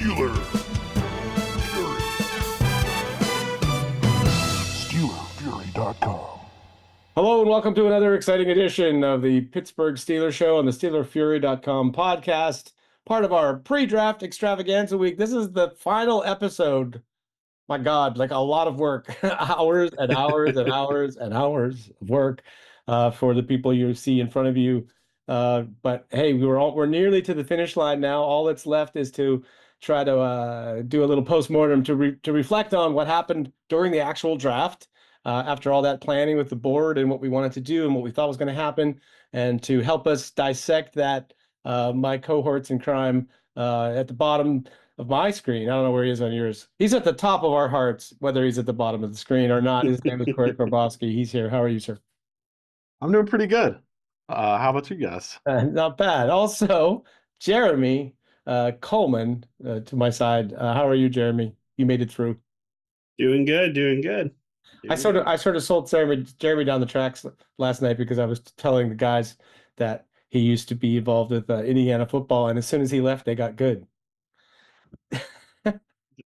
Steeler Fury. SteelerFury.com. Hello and welcome to another exciting edition of the Pittsburgh Steelers show on the SteelerFury.com podcast, part of our pre-draft extravaganza week. This is the final episode. My God, like a lot of work, hours and hours and hours and hours of work for the people you see in front of you. But hey, we're nearly to the finish line now. All that's left is to try to do a little postmortem to reflect on what happened during the actual draft. After all that planning with the board and what we wanted to do and what we thought was going to happen, and to help us dissect that, my cohorts in crime at the bottom of my screen. I don't know where he is on yours. He's at the top of our hearts, whether he's at the bottom of the screen or not. His name is Korey Karbowsky. He's here. How are you, sir? I'm doing pretty good. How about you guys? Not bad. Also, Jeremy Kohlman to my side. How are you, Jeremy? You made it through. Doing good, doing good. I sort of sold Jeremy down the tracks last night because I was telling the guys that he used to be involved with Indiana football, and as soon as he left, they got good.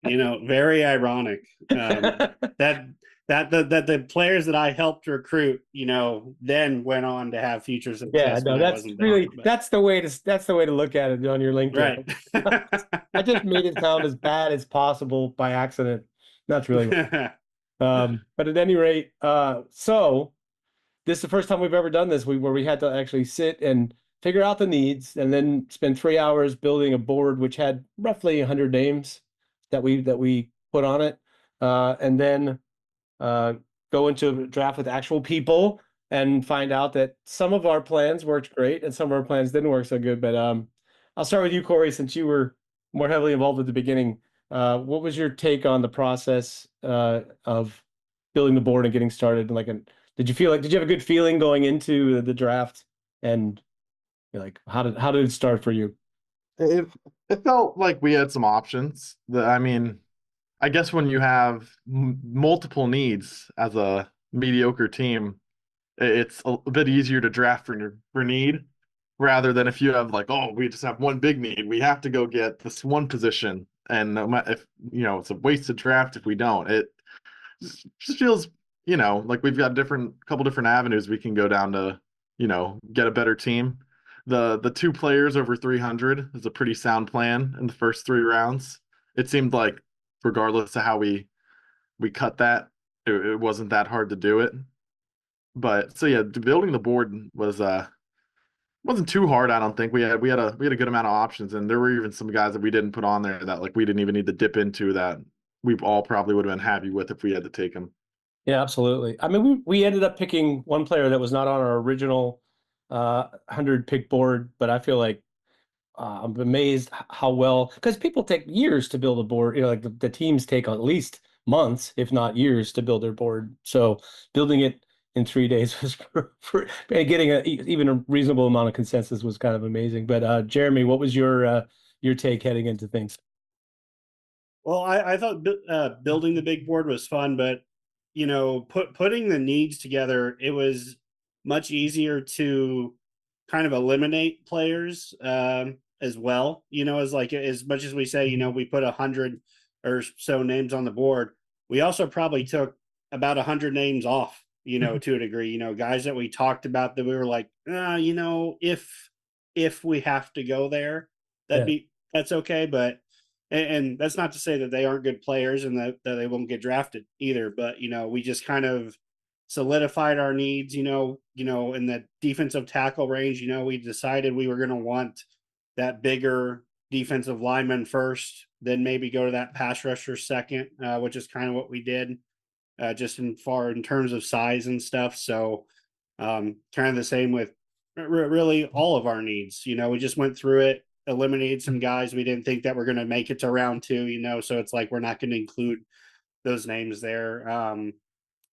Very ironic that the players that I helped recruit, then went on to have future success. Yeah, no, that's the way to look at it on your LinkedIn. Right. I just made it sound as bad as possible by accident. That's really. But at any rate, so this is the first time we've ever done this, where we had to actually sit and figure out the needs and then spend 3 hours building a board which had roughly 100 names that we put on it, and then go into a draft with actual people and find out that some of our plans worked great and some of our plans didn't work so good. But I'll start with you, Korey, since you were more heavily involved at the beginning. What was your take on the process of building the board and getting started? Did you have a good feeling going into the draft? And how did it start for you? It felt like we had some options. I guess when you have multiple needs as a mediocre team, it's a bit easier to draft for need, rather than if you have we just have one big need, we have to go get this one position. And if it's a wasted draft if we don't. It just feels like we've got couple different avenues we can go down to get a better team. The 2 players over 300 is a pretty sound plan in the first 3 rounds. It seemed like regardless of how we cut that, it wasn't that hard to do it. But so yeah, building the board wasn't too hard. I don't think we had a good amount of options, and there were even some guys that we didn't put on there that we didn't even need to dip into, that we all probably would have been happy with if we had to take them. Yeah, absolutely. I mean, we ended up picking one player that was not on our original 100 pick board, but I feel like I'm amazed how well, because people take years to build a board. The teams take at least months, if not years, to build their board. So building it in 3 days was getting even a reasonable amount of consensus was kind of amazing. But Jeremy, what was your take heading into things? Well, I thought building the big board was fun, but putting the needs together, it was much easier to kind of eliminate players as well. As much as we say, we put 100 or so names on the board, we also probably took about 100 names off. To a degree, guys that we talked about that we were like, if we have to go there, that's okay. But, and that's not to say that they aren't good players and that they won't get drafted either. But, we just kind of solidified our needs, in the defensive tackle range. We decided we were going to want that bigger defensive lineman first, then maybe go to that pass rusher second, which is kind of what we did. Just in terms of size and stuff. So kind of the same with really all of our needs. We just went through it, eliminated some guys we didn't think that were going to make it to round 2, so it's like we're not going to include those names there.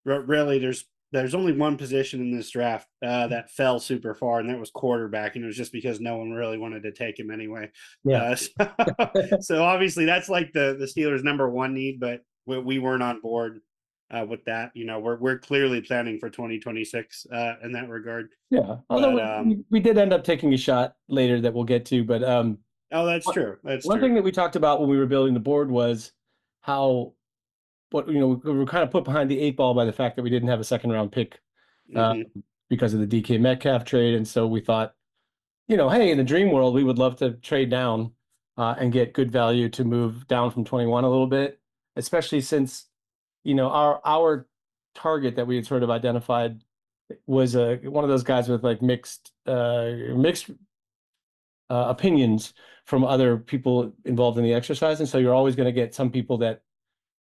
Really, there's only one position in this draft that fell super far, and that was quarterback, and it was just because no one really wanted to take him anyway. Yeah. So obviously that's like the Steelers' number 1 need, but we weren't on board with that. We're clearly planning for 2026 in that regard. Yeah, although we did end up taking a shot later that we'll get to, but Oh, that's true. That's One true. thing that we talked about when we were building the board was how, we were kind of put behind the eight ball by the fact that we didn't have a second round pick Mhm. because of the DK Metcalf trade. And so we thought, hey, in the dream world, we would love to trade down and get good value to move down from 21 a little bit, especially since, our target that we had sort of identified was one of those guys with like mixed opinions from other people involved in the exercise. And so you're always going to get some people that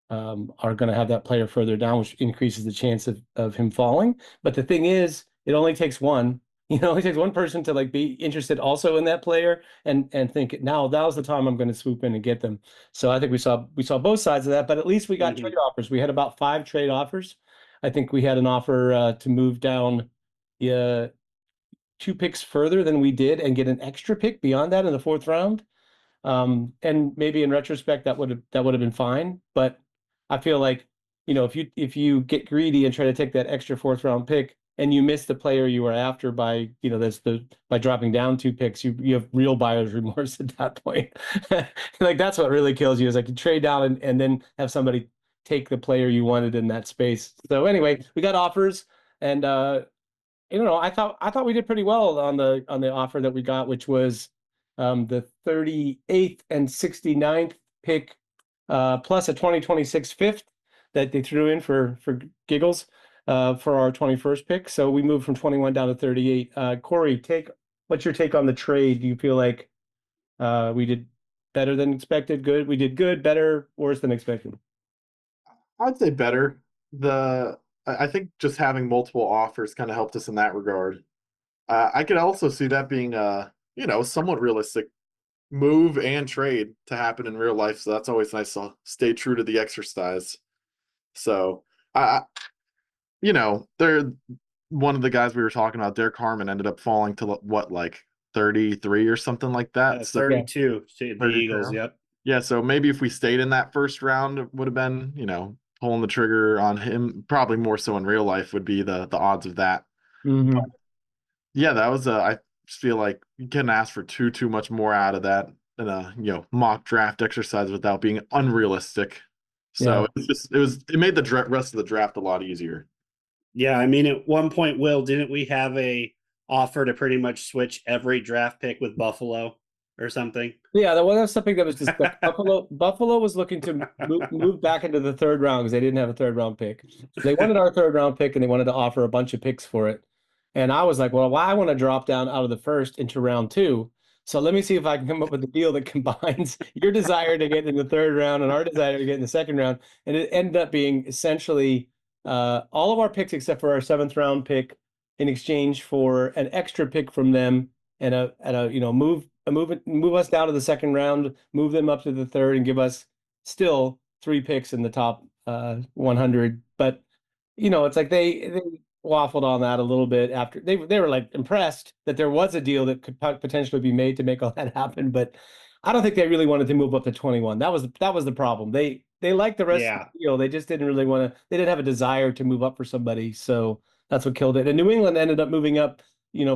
are going to have that player further down, which increases the chance of him falling. But the thing is, it only takes one. It only takes one person to like be interested also in that player and think now's the time I'm going to swoop in and get them. So I think we saw both sides of that, but at least we got trade offers. We had about 5 trade offers. I think we had an offer to move down 2 picks further than we did and get an extra pick beyond that in the 4th round. And maybe in retrospect that would have been fine, but I feel like, if you get greedy and try to take that extra 4th round pick and you miss the player you were after by, by dropping down 2 picks, you have real buyer's remorse at that point. Like that's what really kills you is like you trade down and then have somebody take the player you wanted in that space. So anyway, we got offers and I thought we did pretty well on the offer that we got, which was the 38th and 69th pick, plus a 2026 fifth that they threw in for giggles for our 21st pick. So we moved from 21 down to 38. Korey, what's your take on the trade? Do you feel like we did better than expected? Good? We did good, better, worse than expected? I'd say better. I think just having multiple offers kind of helped us in that regard. I could also see that being somewhat realistic move and trade to happen in real life. So that's always nice to stay true to the exercise. So they're one of the guys we were talking about, Derek Harmon, ended up falling to what, like 33 or something like that. So 32 to the 32. Eagles. Yep. Yeah, so maybe if we stayed in that first round, it would have been, pulling the trigger on him. Probably more so in real life would be the odds of that. Mm-hmm. Yeah, that was I just feel like you couldn't ask for too much more out of that in a mock draft exercise without being unrealistic. So it made the rest of the draft a lot easier. Yeah, I mean, at one point, Will, didn't we have a offer to pretty much switch every draft pick with Buffalo or something? Yeah, that was something that was discussed. Buffalo was looking to move back into the 3rd round because they didn't have a 3rd round pick. They wanted our 3rd round pick and they wanted to offer a bunch of picks for it. And I was like, well, I want to drop down out of the 1st into round 2. So let me see if I can come up with a deal that combines your desire to get in the 3rd round and our desire to get in the 2nd round. And it ended up being essentially all of our picks except for our 7th round pick in exchange for an extra pick from them and move us down to the 2nd round, move them up to the 3rd, and give us still 3 picks in the top 100. But it's like they waffled on that a little bit after they were like impressed that there was a deal that could potentially be made to make all that happen. But I don't think they really wanted to move up to 21. That was the problem. They liked the rest of the deal. They just didn't really want to. They didn't have a desire to move up for somebody. So that's what killed it. And New England ended up moving up,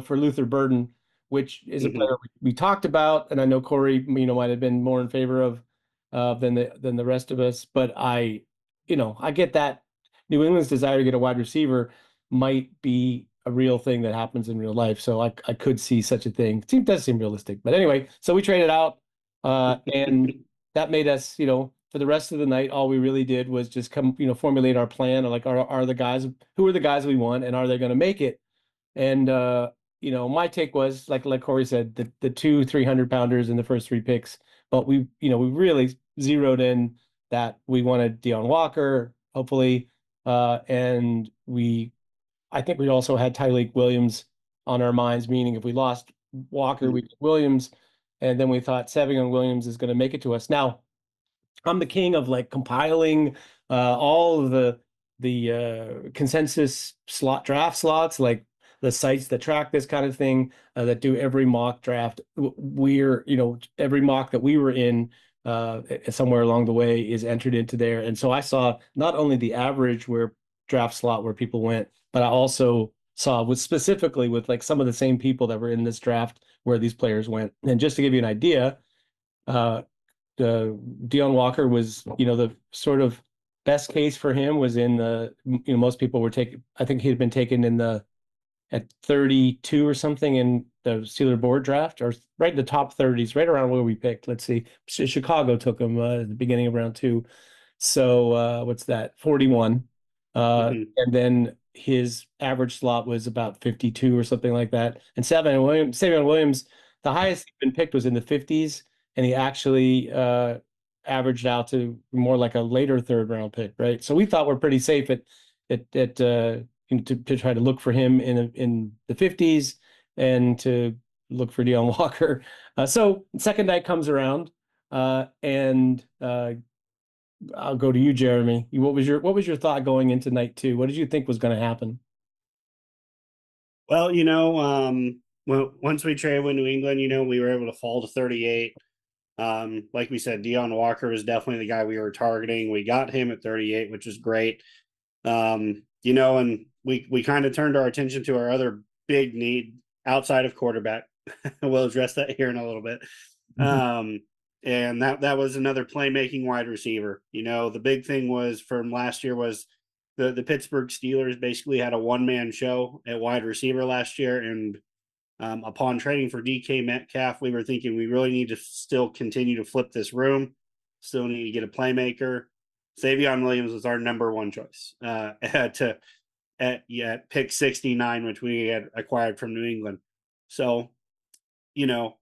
for Luther Burden, which is a player we talked about, and I know Korey, might have been more in favor of than the rest of us. But I get that New England's desire to get a wide receiver might be a real thing that happens in real life. So I could see such a thing. It does seem realistic. But anyway, so we traded out, and that made us, for the rest of the night, all we really did was just formulate our plan. Like, who are the guys we want, and are they going to make it? And my take was like Korey said, the 2 300-pounders in the first 3 picks, but we really zeroed in that we wanted Deion Walker, hopefully, and I think we also had Tyleik Williams on our minds, meaning if we lost Walker, we get Williams, and then we thought Savion Williams is going to make it to us. Now, I'm the king of like compiling all of the consensus draft slots, like the sites that track this kind of thing, that do every mock draft. We're, every mock that we were in somewhere along the way is entered into there. And so I saw not only the average draft slot where people went, but I also saw specifically with like some of the same people that were in this draft where these players went. And just to give you an idea, Deion Walker was, the sort of best case for him was in most people were taking, I think he'd been taken at 32 or something in the Steeler board draft, or right in the top 30s, right around where we picked. Let's see. Chicago took him at the beginning of round 2. So what's that? 41. And then his average slot was about 52 or something like that. And Savion Williams, the highest he'd been picked was in the 50s, and he actually averaged out to more like a later third round pick, right? So we thought we're pretty safe to try to look for him in the 50s and to look for Deion Walker. So second night comes around, and I'll go to you, Jeremy. What was your thought going into night 2? What did you think was going to happen? Well, once we traded with New England, we were able to fall to 38. Like we said, Deion Walker was definitely the guy we were targeting. We got him at 38, which is great. And we kind of turned our attention to our other big need outside of quarterback. We'll address that here in a little bit. And that was another playmaking wide receiver. The big thing was from last year was the Pittsburgh Steelers basically had a one-man show at wide receiver last year. And upon trading for DK Metcalf, we were thinking we really need to still continue to flip this room, still need to get a playmaker. Savion Williams was our number one choice at pick 69, which we had acquired from New England. So,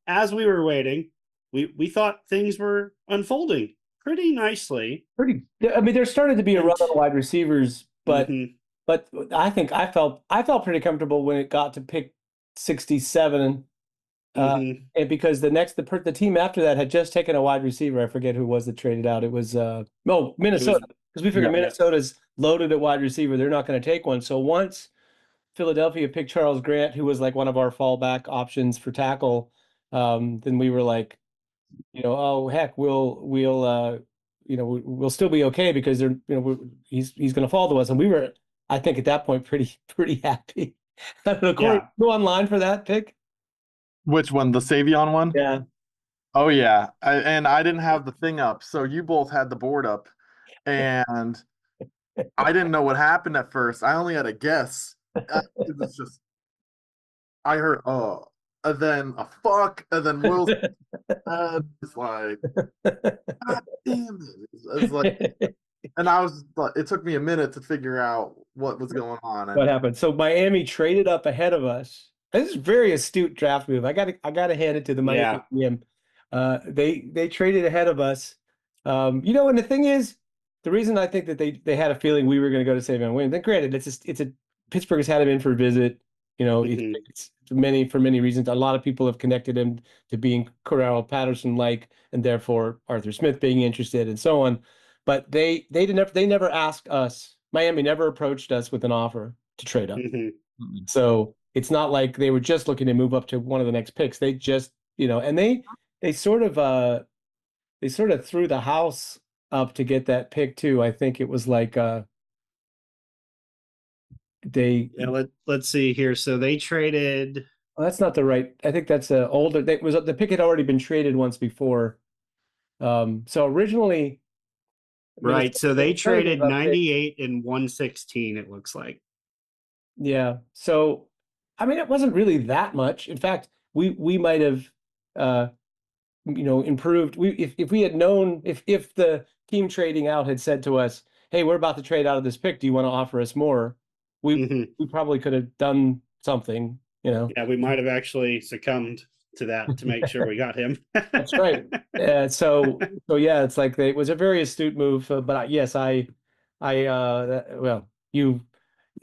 as we were waiting, we thought things were unfolding pretty nicely. There started to be a run on wide receivers, but I think I felt pretty comfortable when it got to pick 67. And because the team after that had just taken a wide receiver. I forget who it was that traded out. It was Minnesota, because we figured Minnesota's loaded at wide receiver. They're not going to take one. So once Philadelphia picked Charles Grant, who was like one of our fallback options for tackle, then we were like, oh heck, we'll still be okay because he's going to fall to us. And we were, I think at that point, pretty happy. I don't know, Korey, go online for that pick. Which one? The Savion one? Yeah. Oh yeah. I didn't have the thing up, so you both had the board up, and I didn't know what happened at first. I only had a guess. It was just, I heard and then a fuck, and then Will's it's like, God damn it! It's like, and I was like, it took me a minute to figure out what was going on. What happened? So Miami traded up ahead of us. This is a very astute draft move. I gotta hand it to the Miami team. They traded ahead of us. And the thing is, the reason I think that they had a feeling we were going to go to Savion Williams. Then granted, Pittsburgh has had him in for a visit. It's for many reasons. A lot of people have connected him to being Corral Patterson-like, and therefore Arthur Smith being interested, and so on. But they never asked us. Miami never approached us with an offer to trade up. So it's not like they were just looking to move up to one of the next picks. They just, and they sort of threw the house up to get that pick too. I think it was like let's see here. So they traded. Well, that's not the right. I think that's older. The pick had already been traded once before. So originally. Right. So they traded 98 and 116, it looks like. Yeah. So, it wasn't really that much. In fact, we might have, improved. If we had known, if the team trading out had said to us, "Hey, we're about to trade out of this pick. Do you want to offer us more?" We probably could have done something. Yeah, we might have actually succumbed to that to make sure we got him. That's right. So yeah, it's like it was a very astute move. But yes, I'm going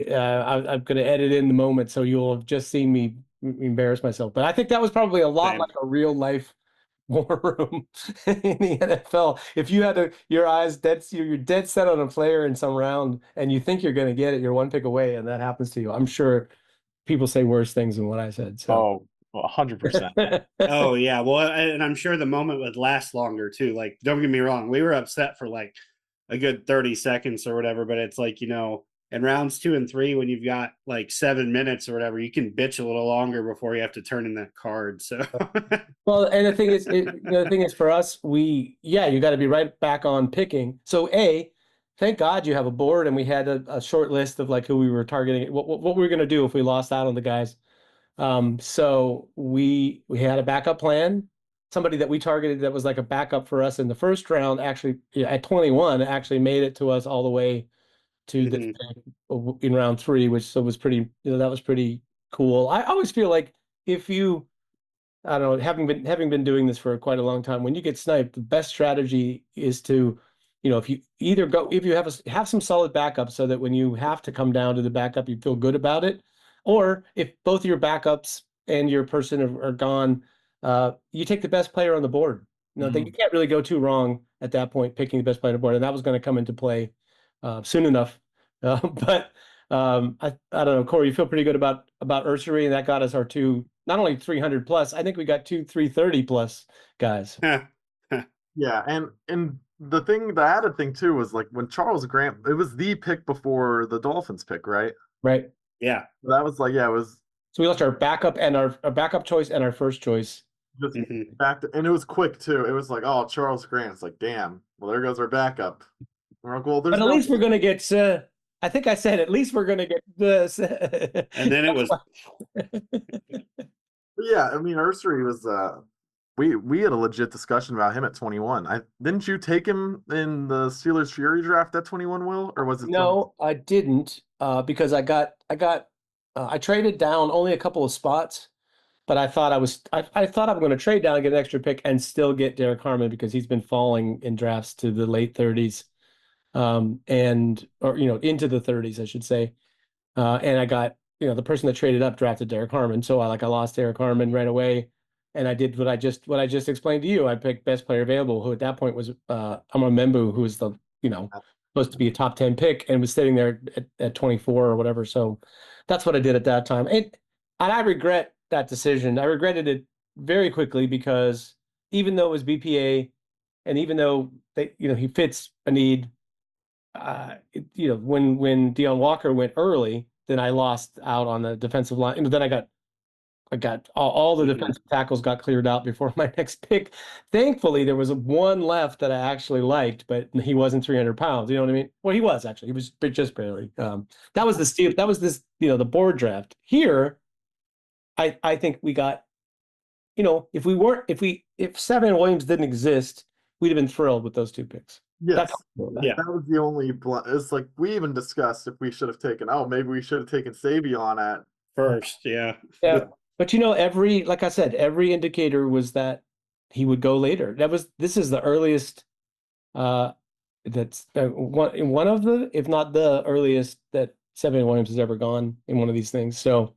to edit in the moment, so you'll have just seen me embarrass myself. But I think that was probably a lot like a real life war room in the NFL. If you had you're dead set on a player in some round, and you think you're going to get it, you're one pick away, and that happens to you. I'm sure people say worse things than what I said. So. 100%. Oh yeah, well, and I'm sure the moment would last longer too. Like, don't get me wrong, we were upset for like a good 30 seconds or whatever, but it's like, in rounds 2 and 3, when you've got like 7 minutes or whatever, you can bitch a little longer before you have to turn in that card. So, Well, and the thing is, the thing is for us, you got to be right back on picking. So thank God you have a board, and we had a short list of like who we were targeting, what we were going to do if we lost out on the guys. So we had a backup plan. Somebody that we targeted that was like a backup for us in the first round, actually at 21, actually made it to us all the way to the in round 3, which was pretty, that was pretty cool. I always feel like if you, I don't know, having been doing this for quite a long time, when you get sniped, the best strategy is to, if you have some solid backup so that when you have to come down to the backup, you feel good about it. Or if both your backups and your person are gone, you take the best player on the board. You can't really go too wrong at that point, picking the best player on the board. And that was going to come into play soon enough. But I don't know, Korey, you feel pretty good about Ursary, and that got us our two, not only 300 plus, I think we got 330 plus guys. Yeah, and the added thing too was like when Charles Grant, it was the pick before the Dolphins pick, right? Right. Yeah. That was like, it was. So we lost our backup and our backup choice and our first choice. Just back to, and it was quick too. It was like, oh, Charles Grant's like, damn. Well, there goes our backup. We're like, well, but at least we're gonna get. I think I said at least we're gonna get this. And then it was. Yeah, I mean, Ursary was. We had a legit discussion about him at 21. Didn't you take him in the Steelers Fury draft at 21, Will, or was it? No, I didn't. Because I traded down only a couple of spots. But I thought I thought I'm going to trade down and get an extra pick and still get Derek Harmon because he's been falling in drafts to the late 30s, or into the 30s, I should say. And I got the person that traded up drafted Derek Harmon, so I lost Derek Harmon right away, and I did what I just explained to you. I picked best player available, who at that point was Amar Membu, who was the supposed to be a top 10 pick and was sitting there at 24 or whatever. So that's what I did at that time, and I regret that decision. I regretted it very quickly because even though it was BPA and even though he fits a need, when Deion Walker went early, then I lost out on the defensive line. And then I got all the defensive tackles got cleared out before my next pick. Thankfully, there was one left that I actually liked, but he wasn't 300 pounds. You know what I mean? Well, he was actually. He was just barely. That was the board draft. Here, I think we got, if Savion Williams didn't exist, we'd have been thrilled with those two picks. Yes. That was the only. It's like we even discussed if we should have taken. Oh, maybe we should have taken Savion at first. Yeah. Yeah. But like I said, every indicator was that he would go later. This is the earliest. That's one of the, if not the earliest that Savion Williams has ever gone in one of these things. So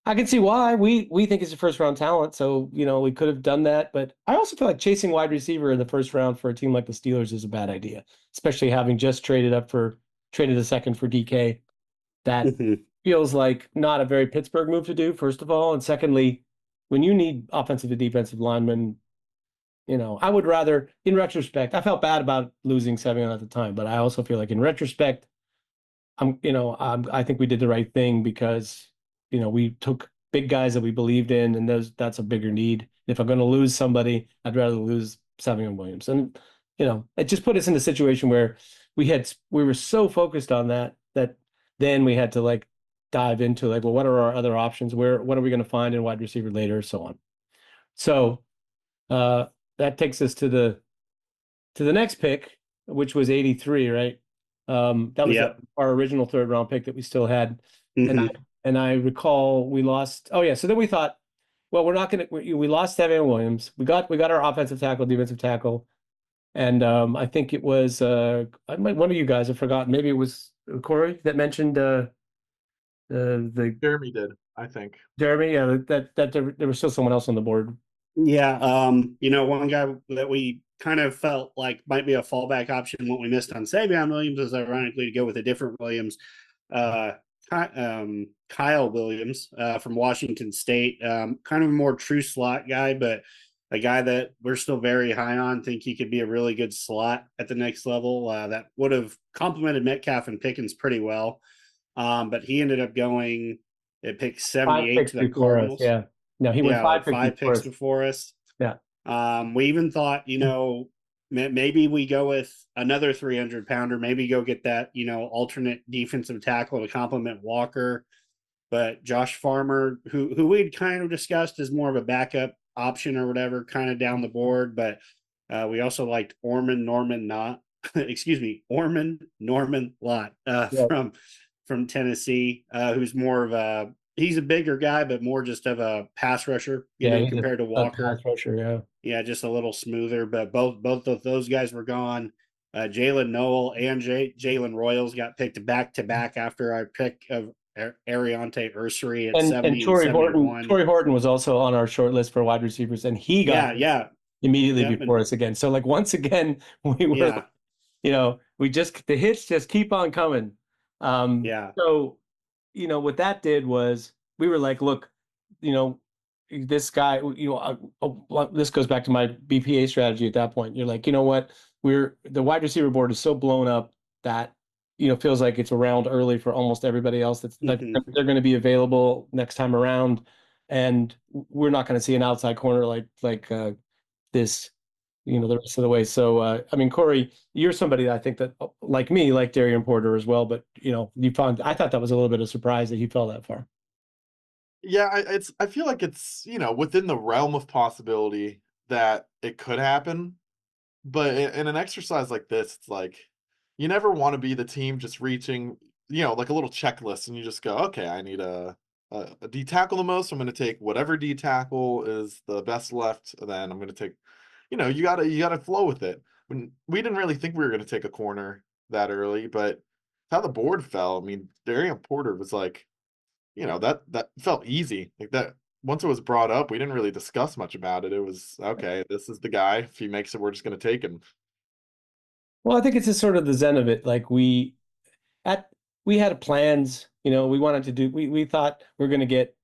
I can see why we think he's a first round talent. So, we could have done that. But I also feel like chasing wide receiver in the first round for a team like the Steelers is a bad idea, especially having just traded a second for DK. That feels like not a very Pittsburgh move to do, first of all. And secondly, when you need offensive and defensive linemen, I would rather, in retrospect, I felt bad about losing Savion at the time, but I also feel like in retrospect, I think we did the right thing because we took big guys that we believed in, and that's a bigger need. If I'm going to lose somebody, I'd rather lose Savion Williams. And, it just put us in a situation where we were so focused on that then we had to dive into well, what are our other options? What are we going to find in wide receiver later? So on. So that takes us to the next pick, which was 83, right? That was our original third round pick that we still had. And I recall we lost. Oh yeah. So then we thought, well, we lost Savion Williams. We got our offensive tackle, defensive tackle. And I think it was one of you guys, I've forgotten. Maybe it was Korey that mentioned the Jeremy did, I think. Jeremy, yeah, that there was still someone else on the board. Yeah. One guy that we kind of felt like might be a fallback option, what we missed on Savion Williams is ironically to go with a different Williams. Kyle Williams from Washington State, kind of a more true slot guy, but a guy that we're still very high on, think he could be a really good slot at the next level. That would have complemented Metcalf and Pickens pretty well. But he ended up going at pick 5 78 picks to the before us. Cardinals. Yeah. No, he went Yeah, 5 like picks 5 before picks us. before us. Yeah. We even thought, maybe we go with another 300 pounder, maybe go get that, alternate defensive tackle to complement Walker. But Josh Farmer, who we'd kind of discussed as more of a backup option or whatever, kind of down the board. But we also liked Ormond Norman Not, excuse me, Ormond Norman Lott Yeah. from Tennessee, who's more of he's a bigger guy, but more just of a pass rusher, compared to Walker. Pass rusher, yeah. Yeah, just a little smoother. But both of those guys were gone. Jalen Noel and Jalen Royals got picked back to back after our pick of Ariante Ursery at 70 and Torrey 71. Horton was also on our short list for wide receivers, and he got immediately before us again. So like once again, we were, the hits just keep on coming. So, what that did was we were like, look, this guy, this goes back to my BPA strategy at that point. You're like, you know what? The wide receiver board is so blown up that, feels like it's around early for almost everybody else. That's they're going to be available next time around. And we're not going to see an outside corner like this, the rest of the way. So, Korey, you're somebody that I think that, like me, like Darian Porter as well. But, I thought that was a little bit of a surprise that he fell that far. Yeah, I feel like it's, within the realm of possibility that it could happen. But in an exercise like this, it's like, you never want to be the team just reaching, like a little checklist, and you just go, okay, I need a D tackle the most. I'm going to take whatever D tackle is the best left. And then I'm going to take, you gotta flow with it. We didn't really think we were going to take a corner that early, but how the board fell, Darian Porter was like, that felt easy. Like that, once it was brought up, we didn't really discuss much about it. It was, okay, this is the guy. If he makes it, we're just going to take him. Well, I think it's just sort of the zen of it. Like we had plans, we wanted to do, we thought we are going to get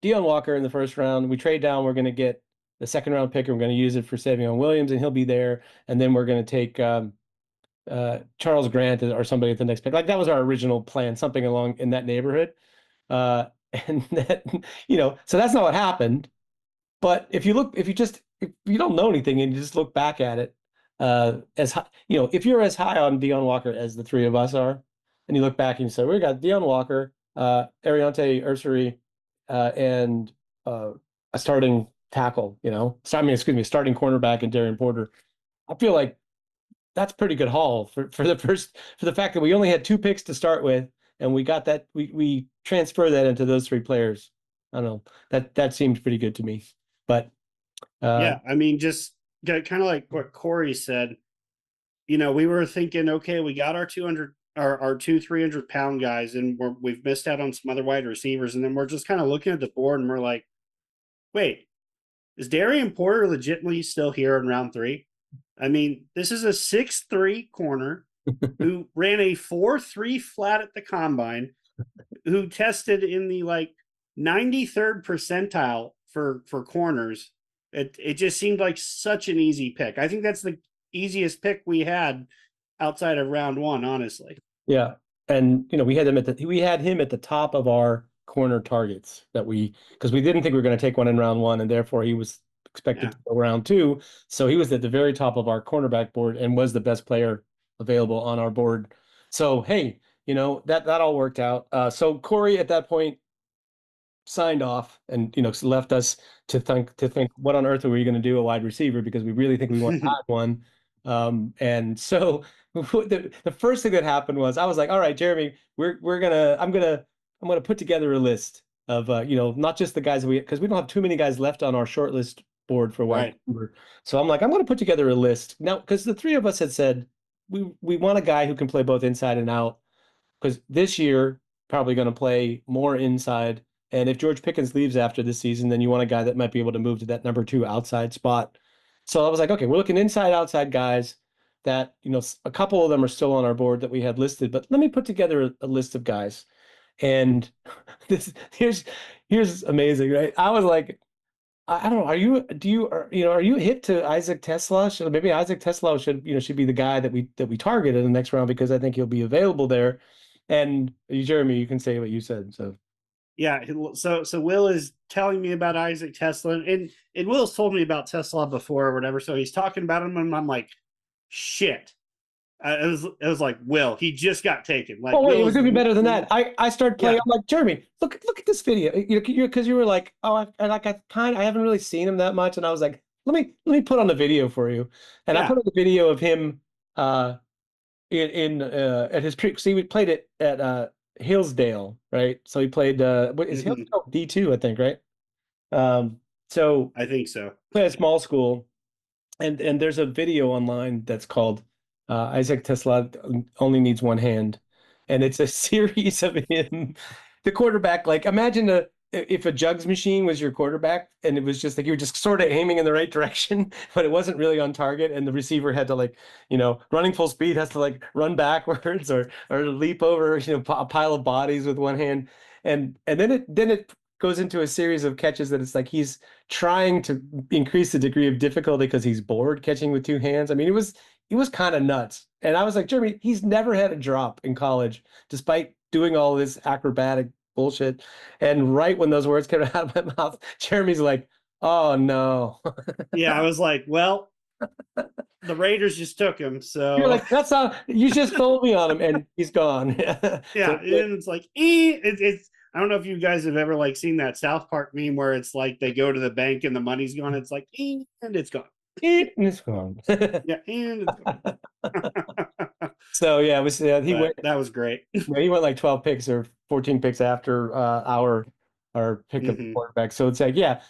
Deion Walker in the first round. We trade down, we're going to get the second round pick, and we're going to use it for Savion Williams, and he'll be there. And then we're going to take Charles Grant or somebody at the next pick. Like that was our original plan, something along in that neighborhood. And that, so that's not what happened. But if you don't know anything and you just look back at it, as high, if you're as high on Deion Walker as the three of us are, and you look back and you say, we got Deion Walker, Ariante Ursery, and a starting tackle, starting cornerback and Darian Porter. I feel like that's pretty good haul for the fact that we only had 2 picks to start with, and we got that, we transfer that into those 3 players. I don't know, that seemed pretty good to me. But just kind of like what Korey said, we were thinking, okay, we got our 200, our 300 pound guys, and we've missed out on some other wide receivers. And then we're just kind of looking at the board and we're like, wait, is Darian Porter legitimately still here in round 3? This is a 6'3" corner who ran a 4.3 flat at the combine, who tested in the 93rd percentile for corners. It just seemed like such an easy pick. I think that's the easiest pick we had outside of round 1, honestly. Yeah. And we had him at the top of our corner targets because we didn't think we were going to take one in round 1, and therefore he was expected to go round 2. So he was at the very top of our cornerback board and was the best player available on our board. So hey, that all worked out. So Korey at that point signed off and left us to think what on earth are we going to do a wide receiver, because we really think we want to add one. And so the first thing that happened was I was like, all right, Jeremy, I'm gonna put together a list of not just the guys because we don't have too many guys left on our short list board for wide receiver. So I'm like, I'm gonna put together a list now, because the 3 of us had said we want a guy who can play both inside and out, because this year probably going to play more inside. And if George Pickens leaves after this season, then you want a guy that might be able to move to that number 2 outside spot. So I was like, okay, we're looking inside, outside guys that, a couple of them are still on our board that we had listed, but let me put together a list of guys. And here's amazing, right? I was like, I don't know. Are you hip to Isaac Tesla? Maybe Isaac Tesla should be the guy that we target in the next round because I think he'll be available there. And Jeremy, you can say what you said. So Yeah, so Will is telling me about Isaac Tesla, and Will's told me about Tesla before or whatever. So he's talking about him, and I'm like, shit. It was like, Will, he just got taken. Like, oh wait, it Will's was gonna be better than that. I started playing. Yeah. I'm like, Jeremy, look at this video. Because you were like, oh, I haven't really seen him that much, and I was like, let me put on the video for you, and I Yeah. put on the video of him in at his pre. See, we played it at Hillsdale, right? So he played what is Mhm. Hillsdale D2, I think, right? So I think so. play a small school, and there's a video online that's called Isaac Tesla only needs one hand, and it's a series of him, the quarterback. Like imagine if a jugs machine was your quarterback, and it was just like you were just sort of aiming in the right direction, but it wasn't really on target, and the receiver had to like running full speed has to like run backwards or leap over a pile of bodies with one hand, and then it goes into a series of catches that it's like he's trying to increase the degree of difficulty because he's bored catching with two hands. I mean, it was kind of nuts. And I was like, Jeremy, he's never had a drop in college, despite doing all this acrobatic bullshit. And right when those words came out of my mouth, Jeremy's like, oh no. Yeah, I was like, well, the Raiders just took him, so You're like, that's not, you just told me on him and he's gone. yeah, So, and it's like, it's. I don't know if you guys have ever like seen that South Park meme where it's like they go to the bank and the money's gone. It's like, and it's gone. and it's gone. Yeah, and it's gone. So yeah, it was he But went that was great. he went like 12 picks or 14 picks after our pick of Mhm. quarterback. So it's like, yeah,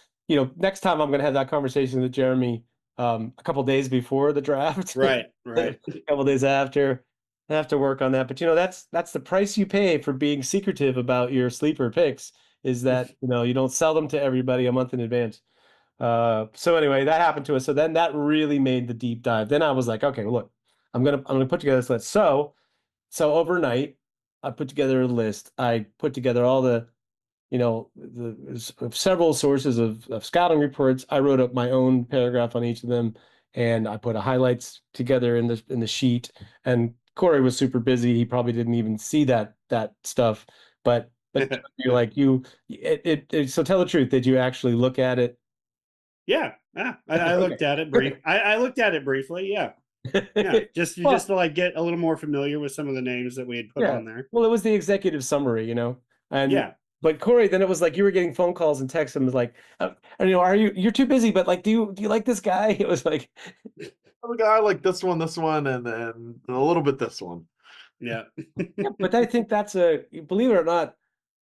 next time I'm gonna have that conversation with Jeremy a couple days before the draft. Right. A couple days after. I have to work on that. But that's the price you pay for being secretive about your sleeper picks is that you don't sell them to everybody a month in advance. So anyway, that happened to us. So then that really made the deep dive. Then I was like, okay, well, look, I'm gonna put together this list. So overnight, I put together a list. I put together all several sources of scouting reports. I wrote up my own paragraph on each of them, and I put a highlights together in the sheet. And Korey was super busy. He probably didn't even see that stuff. But you're like so tell the truth. Did you actually look at it? Yeah. I looked at it brief. I looked at it briefly. Yeah. Yeah. Just Well, to like get a little more familiar with some of the names that we had put on there. Well, it was the executive summary, and Yeah. but Korey, then it was like you were getting phone calls and texts and was like, you're too busy, but like, do you like this guy? It was like, I like this one, and a little bit this one. Yeah. yeah, but I think believe it or not,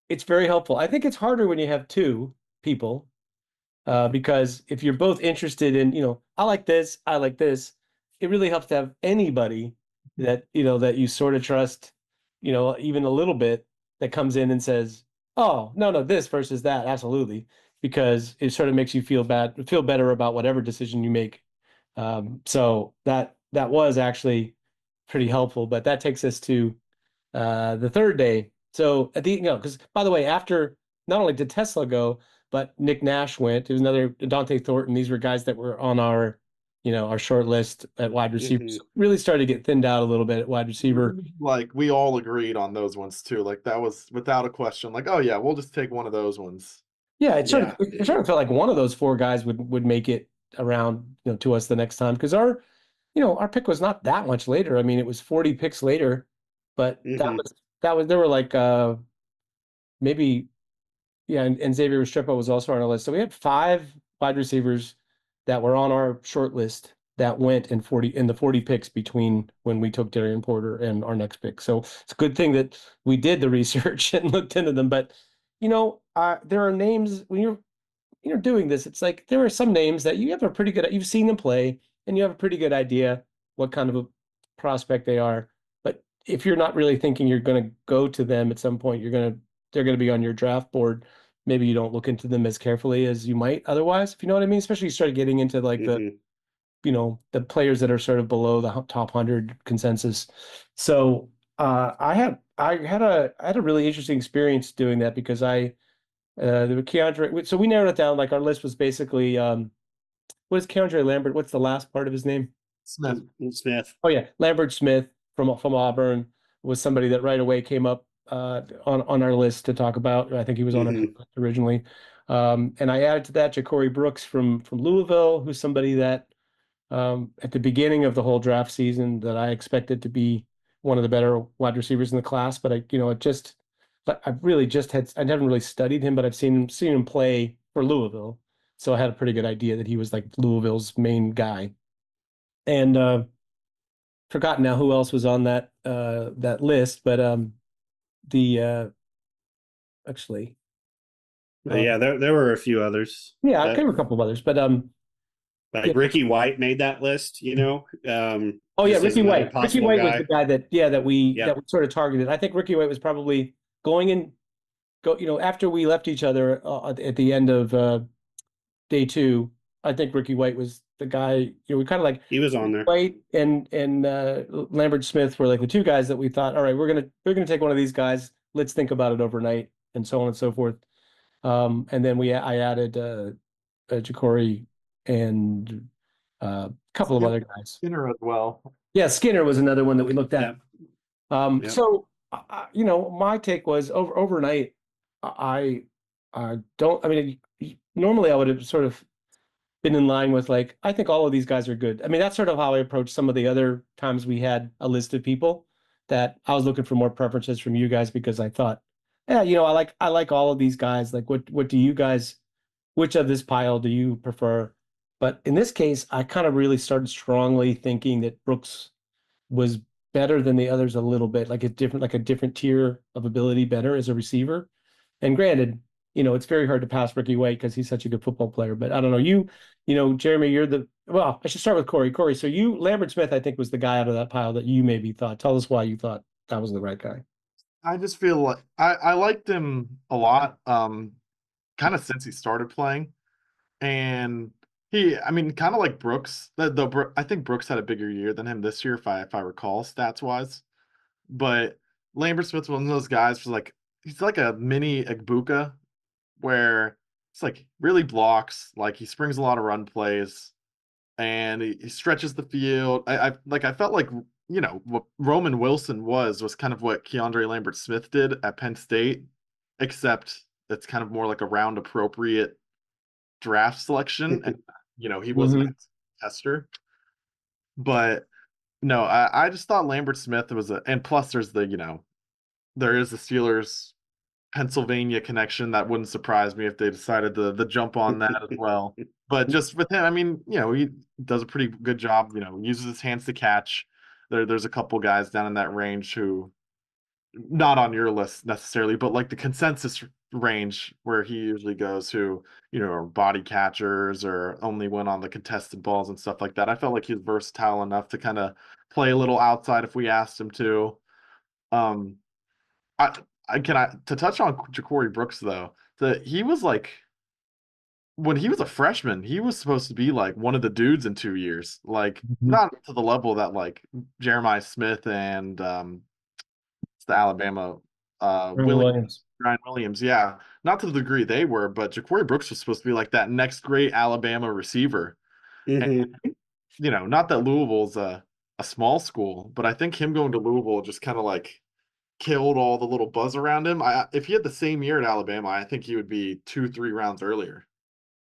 it's very helpful. I think it's harder when you have two people, because if you're both interested in, I like this, it really helps to have anybody that you sort of trust, even a little bit, that comes in and says, oh, no, this versus that, absolutely, because it sort of makes you feel better about whatever decision you make. So that was actually pretty helpful. But that takes us to the third day. So at because by the way, after not only did Tesla go, but Nick Nash went. There was another Dante Thornton. These were guys that were on our short list at wide receiver. So really started to get thinned out a little bit at wide receiver. Like we all agreed on those ones too. Like that was without a question. Like, oh yeah, we'll just take one of those ones. Yeah, it sort of felt like one of those four guys would make it around, to us the next time, because our pick was not that much later. I mean, it was 40 picks later, but there were like maybe, yeah, and Xavier Restrepo was also on our list. So we had 5 wide receivers that were on our short list that went in the 40 picks between when we took Darian Porter and our next pick. So it's a good thing that we did the research and looked into them. But there are names when you're doing this. It's like there are some names that you've seen them play and you have a pretty good idea what kind of a prospect they are. But if you're not really thinking you're going to go to them at some point, they're going to be on your draft board. Maybe you don't look into them as carefully as you might otherwise, if you know what I mean. Especially you start getting into like the players that are sort of below the top 100 consensus. So I had a really interesting experience doing that because I There were Keandre. So we narrowed it down. Like our list was basically, what is Keandre Lambert? What's the last part of his name? Smith. Smith. Oh yeah, Lambert Smith from Auburn was somebody that right away came up on our list to talk about. I think he was on our list originally. And I added to that Ja'Cory Brooks from Louisville, who's somebody that at the beginning of the whole draft season that I expected to be one of the better wide receivers in the class. But I haven't really studied him, but I've seen him play for Louisville. So I had a pretty good idea that he was like Louisville's main guy. And forgotten now who else was on that list, but actually, Yeah, there were a few others. yeah, I came a couple of others, but like yeah. Ricky White made that list, Oh yeah, just as Ricky another White. Ricky possible White was guy. the guy that we sort of targeted. I think Ricky White was probably after we left each other at the end of day two. I think Ricky White was the guy. We kind of like He was on there. White and Lambert Smith were like the two guys that we thought, all right, we're gonna take one of these guys. Let's think about it overnight, and so on and so forth. And then I added Ja'Cory and a couple of other guys. Skinner as well. Yeah, Skinner was another one that we looked at. Yeah. So my take was overnight. I don't. I mean, normally I would have sort of been in line with like, I think all of these guys are good. I mean, that's sort of how I approached some of the other times we had a list of people that I was looking for more preferences from you guys because I thought, yeah, I like all of these guys. Like, what do you guys, which of this pile do you prefer? But in this case, I kind of really started strongly thinking that Brooks was better than the others a little bit, like a different tier of ability better as a receiver. And granted, it's very hard to pass Ricky White because he's such a good football player. But I don't know, Jeremy, I should start with Korey. Korey, so Lambert Smith, I think, was the guy out of that pile that you maybe thought. Tell us why you thought that was the right guy. I just feel like I liked him a lot, kind of since he started playing. And I mean, kind of like Brooks. I think Brooks had a bigger year than him this year, if I recall, stats wise. But Lambert Smith's one of those guys who's like, he's like a mini Egbuka, where it's like really blocks, like he springs a lot of run plays, and he stretches the field. I felt like what Roman Wilson was kind of what Keandre Lambert Smith did at Penn State, except it's kind of more like a round appropriate draft selection, and he wasn't a tester. But no, I just thought Lambert Smith was and plus there is the Steelers Pennsylvania connection. That wouldn't surprise me if they decided to jump on that as well. But just with him, I mean, he does a pretty good job, uses his hands to catch. There's a couple guys down in that range who not on your list necessarily, but like the consensus range where he usually goes, who are body catchers or only win on the contested balls and stuff like that. I felt like he was versatile enough to kind of play a little outside if we asked him to. To touch on Ja'Cory Brooks though, he was like, when he was a freshman, he was supposed to be like one of the dudes in 2 years, like not to the level that like Jeremiah Smith and it's the Alabama Ryan Williams, yeah, not to the degree they were, but Ja'Cory Brooks was supposed to be like that next great Alabama receiver. And, not that Louisville's a small school, but I think him going to Louisville just kind of like killed all the little buzz around him. If he had the same year at Alabama, I think he would be 2-3 rounds earlier.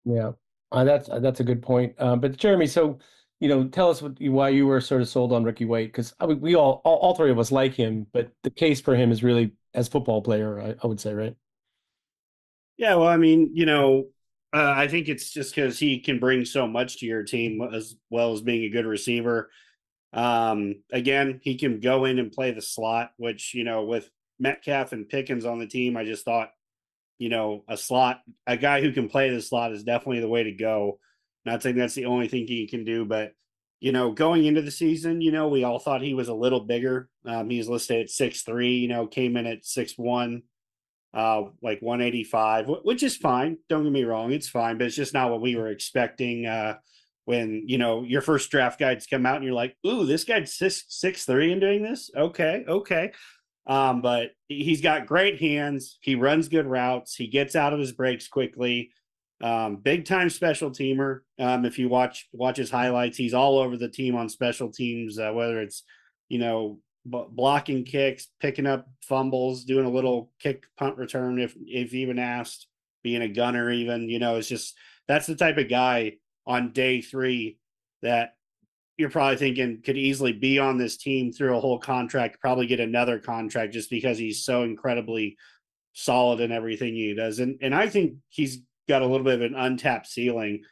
Yeah, that's a good point. But Jeremy, so tell us why you were sort of sold on Ricky White, because we all three of us like him, but the case for him is really as football player, I would say, right? Yeah, well, I mean, I think it's just because he can bring so much to your team as well as being a good receiver. Again, he can go in and play the slot, which, with Metcalf and Pickens on the team, I just thought, a guy who can play the slot is definitely the way to go. Not saying that's the only thing he can do, but, going into the season, we all thought he was a little bigger. He's listed at 6'3", came in at 6'1", like 185, which is fine. Don't get me wrong. It's fine, but it's just not what we were expecting. When your first draft guides come out and you're like, ooh, this guy's 6'3" and doing this. Okay. But he's got great hands. He runs good routes. He gets out of his breaks quickly. Big time special teamer. If you watch his highlights, he's all over the team on special teams, whether it's, blocking kicks, picking up fumbles, doing a little kick punt return if even asked, being a gunner even, it's just, that's the type of guy on day 3 that you're probably thinking could easily be on this team through a whole contract, probably get another contract just because he's so incredibly solid in everything he does. And I think he's got a little bit of an untapped ceiling.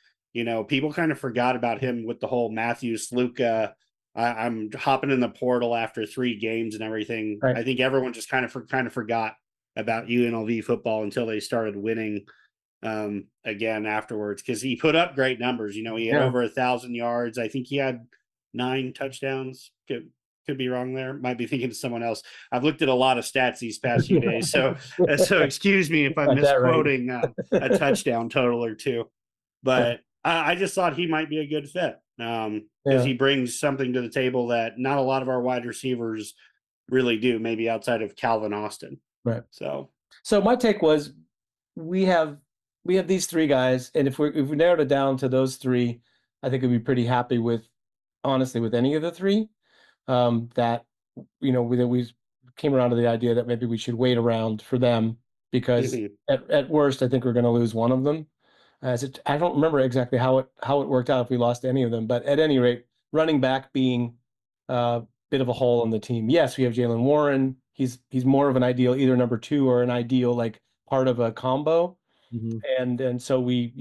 People kind of forgot about him with the whole Matthew Sluka. I'm hopping in the portal after 3 games and everything. Right. I think everyone just kind of forgot about UNLV football until they started winning again afterwards, because he put up great numbers. He had over 1,000 yards. I think he had 9 touchdowns. Could be wrong there. Might be thinking of someone else. I've looked at a lot of stats these past few days, so excuse me if I'm misquoting a touchdown total or 2. But I just thought he might be a good fit because he brings something to the table that not a lot of our wide receivers really do, maybe outside of Calvin Austin. Right. So my take was we have these 3 guys, and if we narrowed it down to those 3, I think we'd be pretty happy with, honestly, with any of the 3. That we came around to the idea that maybe we should wait around for them, because at worst I think we're going to lose one of them. I don't remember exactly how it worked out if we lost any of them, but at any rate, running back being a bit of a hole in the team. Yes, we have Jalen Warren. He's more of an ideal either number 2 or an ideal like part of a combo. Mm-hmm. And so we'd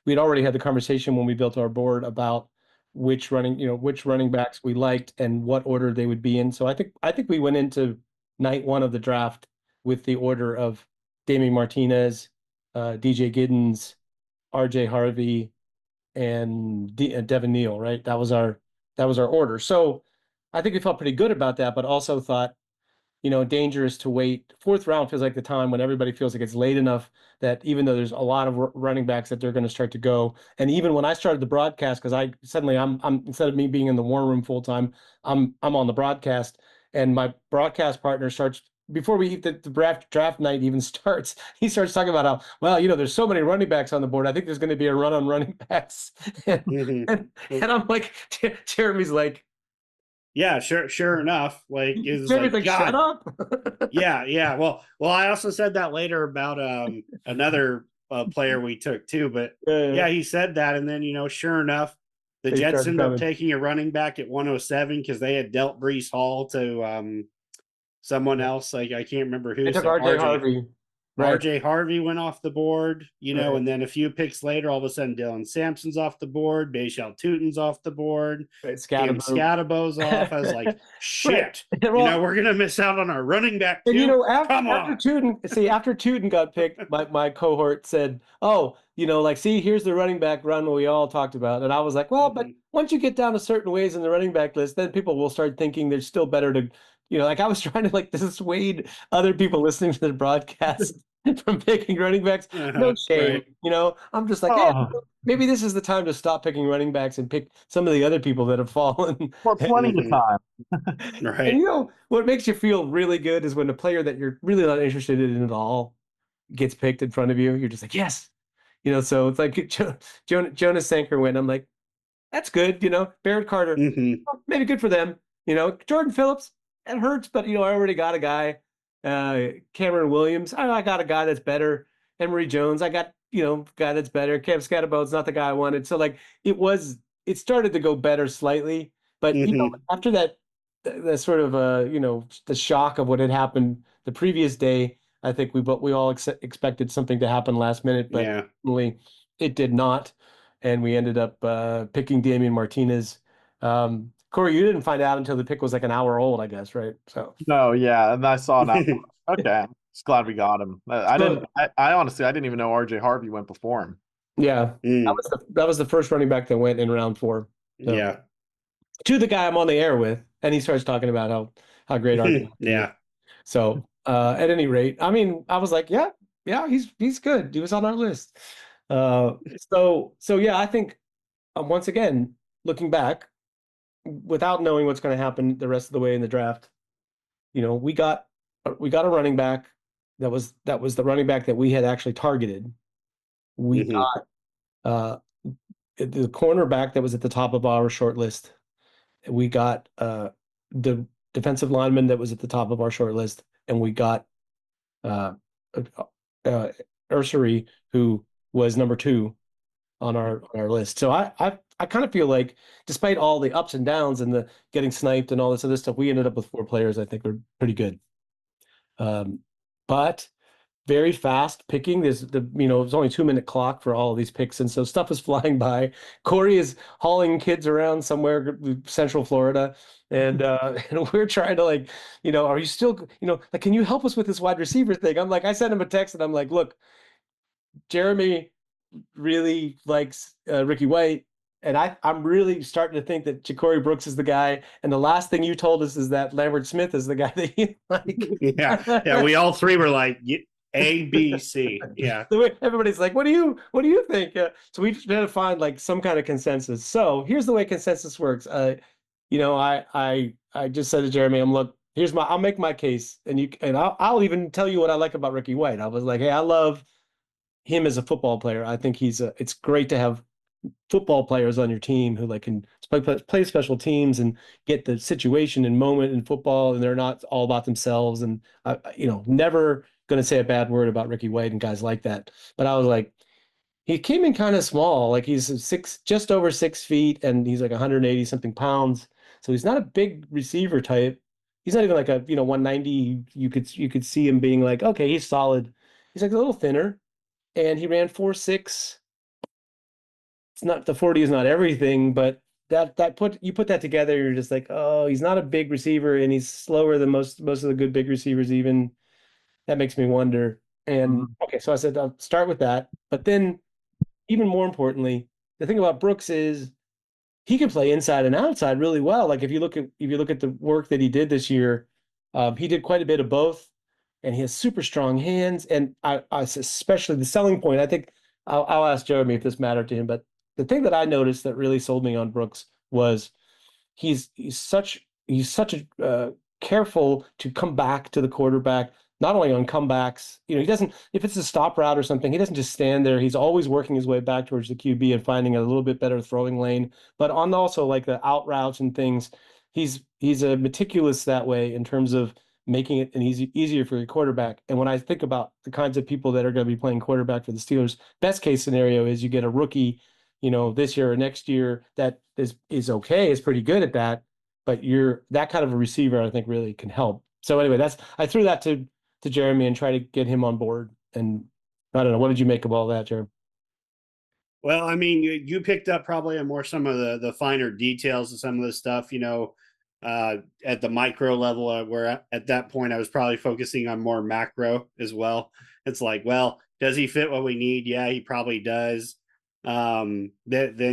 already had the conversation when we built our board about which running backs we liked and what order they would be in. So I think we went into night 1 of the draft with the order of Damien Martinez, DJ Giddens, RJ Harvey, and Devin Neal, right? That was our order. So I think we felt pretty good about that, but also thought, dangerous to wait. 4th round feels like the time when everybody feels like it's late enough that even though there's a lot of running backs that they're going to start to go. And even when I started the broadcast, because I'm instead of me being in the war room full time, I'm on the broadcast, and my broadcast partner starts before the draft night even starts. He starts talking about how, well, there's so many running backs on the board. I think there's going to be a run on running backs. And I'm like, Jeremy's like, yeah, sure enough. Like, it was like, God. Shut up. Yeah. Well, I also said that later about another player we took too. But yeah, he said that, and then sure enough, the Jets ended up taking a running back at 107 because they had dealt Breece Hall to someone else. Like, I can't remember who. They took RJ Harvey. Right. RJ Harvey went off the board, right. And then a few picks later, all of a sudden, Dylan Sampson's off the board, Bayshal Tutin's off the board, Scatabo's off. I was like, shit, well, we're gonna miss out on our running back too. And after Tutin got picked, my cohort said, "Oh, here's the running back run we all talked about," and I was like, "Well, but once you get down to certain ways in the running back list, then people will start thinking they're still better to." I was trying to dissuade other people listening to the broadcast from picking running backs. No shame. Right. I'm just like, maybe this is the time to stop picking running backs and pick some of the other people that have fallen. For plenty of time. Right. And what makes you feel really good is when a player that you're really not interested in at all gets picked in front of you. You're just like, yes. So it's like Jonas Sanker went. I'm like, that's good. Barrett Carter, maybe good for them. Jordan Phillips. It hurts, but I already got a guy, Cameron Williams. I got a guy that's better. Emory Jones. I got guy that's better. Cam Scatabo's not the guy I wanted. So it started to go better slightly, but after that, the sort of the shock of what had happened the previous day, I think we all expected something to happen last minute, but it did not, and we ended up picking Damien Martinez. Korey, you didn't find out until the pick was like an hour old, I guess, right? So no, yeah, and I saw that. Okay, just glad we got him. I honestly, I didn't even know RJ Harvey went before him. Yeah, that was the first running back that went in round 4. So. Yeah, to the guy I'm on the air with, and he starts talking about how great RJ. Yeah. So at any rate, I mean, I was like, yeah, he's good. He was on our list. So yeah, I think once again, looking back, without knowing what's going to happen the rest of the way in the draft, we got a running back that was the running back that we had actually targeted. We Mhm. got the cornerback that was at the top of our short list. We got the defensive lineman that was at the top of our short list, and we got uh, uh, Ursary, who was number 2 on our list. So I kind of feel like, despite all the ups and downs and the getting sniped and all this other stuff, we ended up with 4 players I think were pretty good. But very fast picking. There's it's only 2-minute clock for all of these picks, and so stuff is flying by. Korey is hauling kids around somewhere Central Florida, and and we're trying to are you still like, can you help us with this wide receiver thing? I'm like, I sent him a text and I'm like, look, Jeremy really likes Ricky White. And I'm really starting to think that Ja'Cory Brooks is the guy. And the last thing you told us is that Lambert Smith is the guy that you like. Yeah. We all 3 were like A, B, C. Yeah. So everybody's like, what do you think? So we just had to find like some kind of consensus. So here's the way consensus works. I just said to Jeremy, look, I'll make my case, and I'll even tell you what I like about Ricky White. I was like, hey, I love him as a football player. I think it's great to have football players on your team who can play special teams and get the situation and moment in football, and they're not all about themselves. And never going to say a bad word about Ricky White and guys like that. But I was like, he came in kind of small, like he's just over 6 feet, and he's like 180 something pounds. So he's not a big receiver type. He's not even like a 190. You could see him being like, okay, he's solid. He's like a little thinner, and he ran 4.6. It's not, the 40 is not everything, but you put that together, you're just like, oh, he's not a big receiver, and he's slower than most of the good big receivers even. That makes me wonder. And okay, so I said I'll start with that. But then, even more importantly, the thing about Brooks is he can play inside and outside really well. Like if you look at the work that he did this year, he did quite a bit of both, and he has super strong hands. And I especially the selling point. I think I'll ask Jeremy if this mattered to him, but the thing that I noticed that really sold me on Brooks was he's such a careful to come back to the quarterback, not only on comebacks. He doesn't, if it's a stop route or something, he doesn't just stand there. He's always working his way back towards the QB and finding a little bit better throwing lane. But on also like the out routes and things, he's a meticulous that way in terms of making it easier for your quarterback. And when I think about the kinds of people that are going to be playing quarterback for the Steelers, best case scenario is you get a rookie, this year or next year that is okay, is pretty good at that. But that kind of a receiver, I think, really can help. So anyway, I threw that to Jeremy and try to get him on board. And I don't know, what did you make of all that, Jeremy? Well, I mean, you picked up probably on more some of the finer details of some of the stuff, at the micro level, where at that point I was probably focusing on more macro as well. It's like, well, does he fit what we need? Yeah, he probably does. Then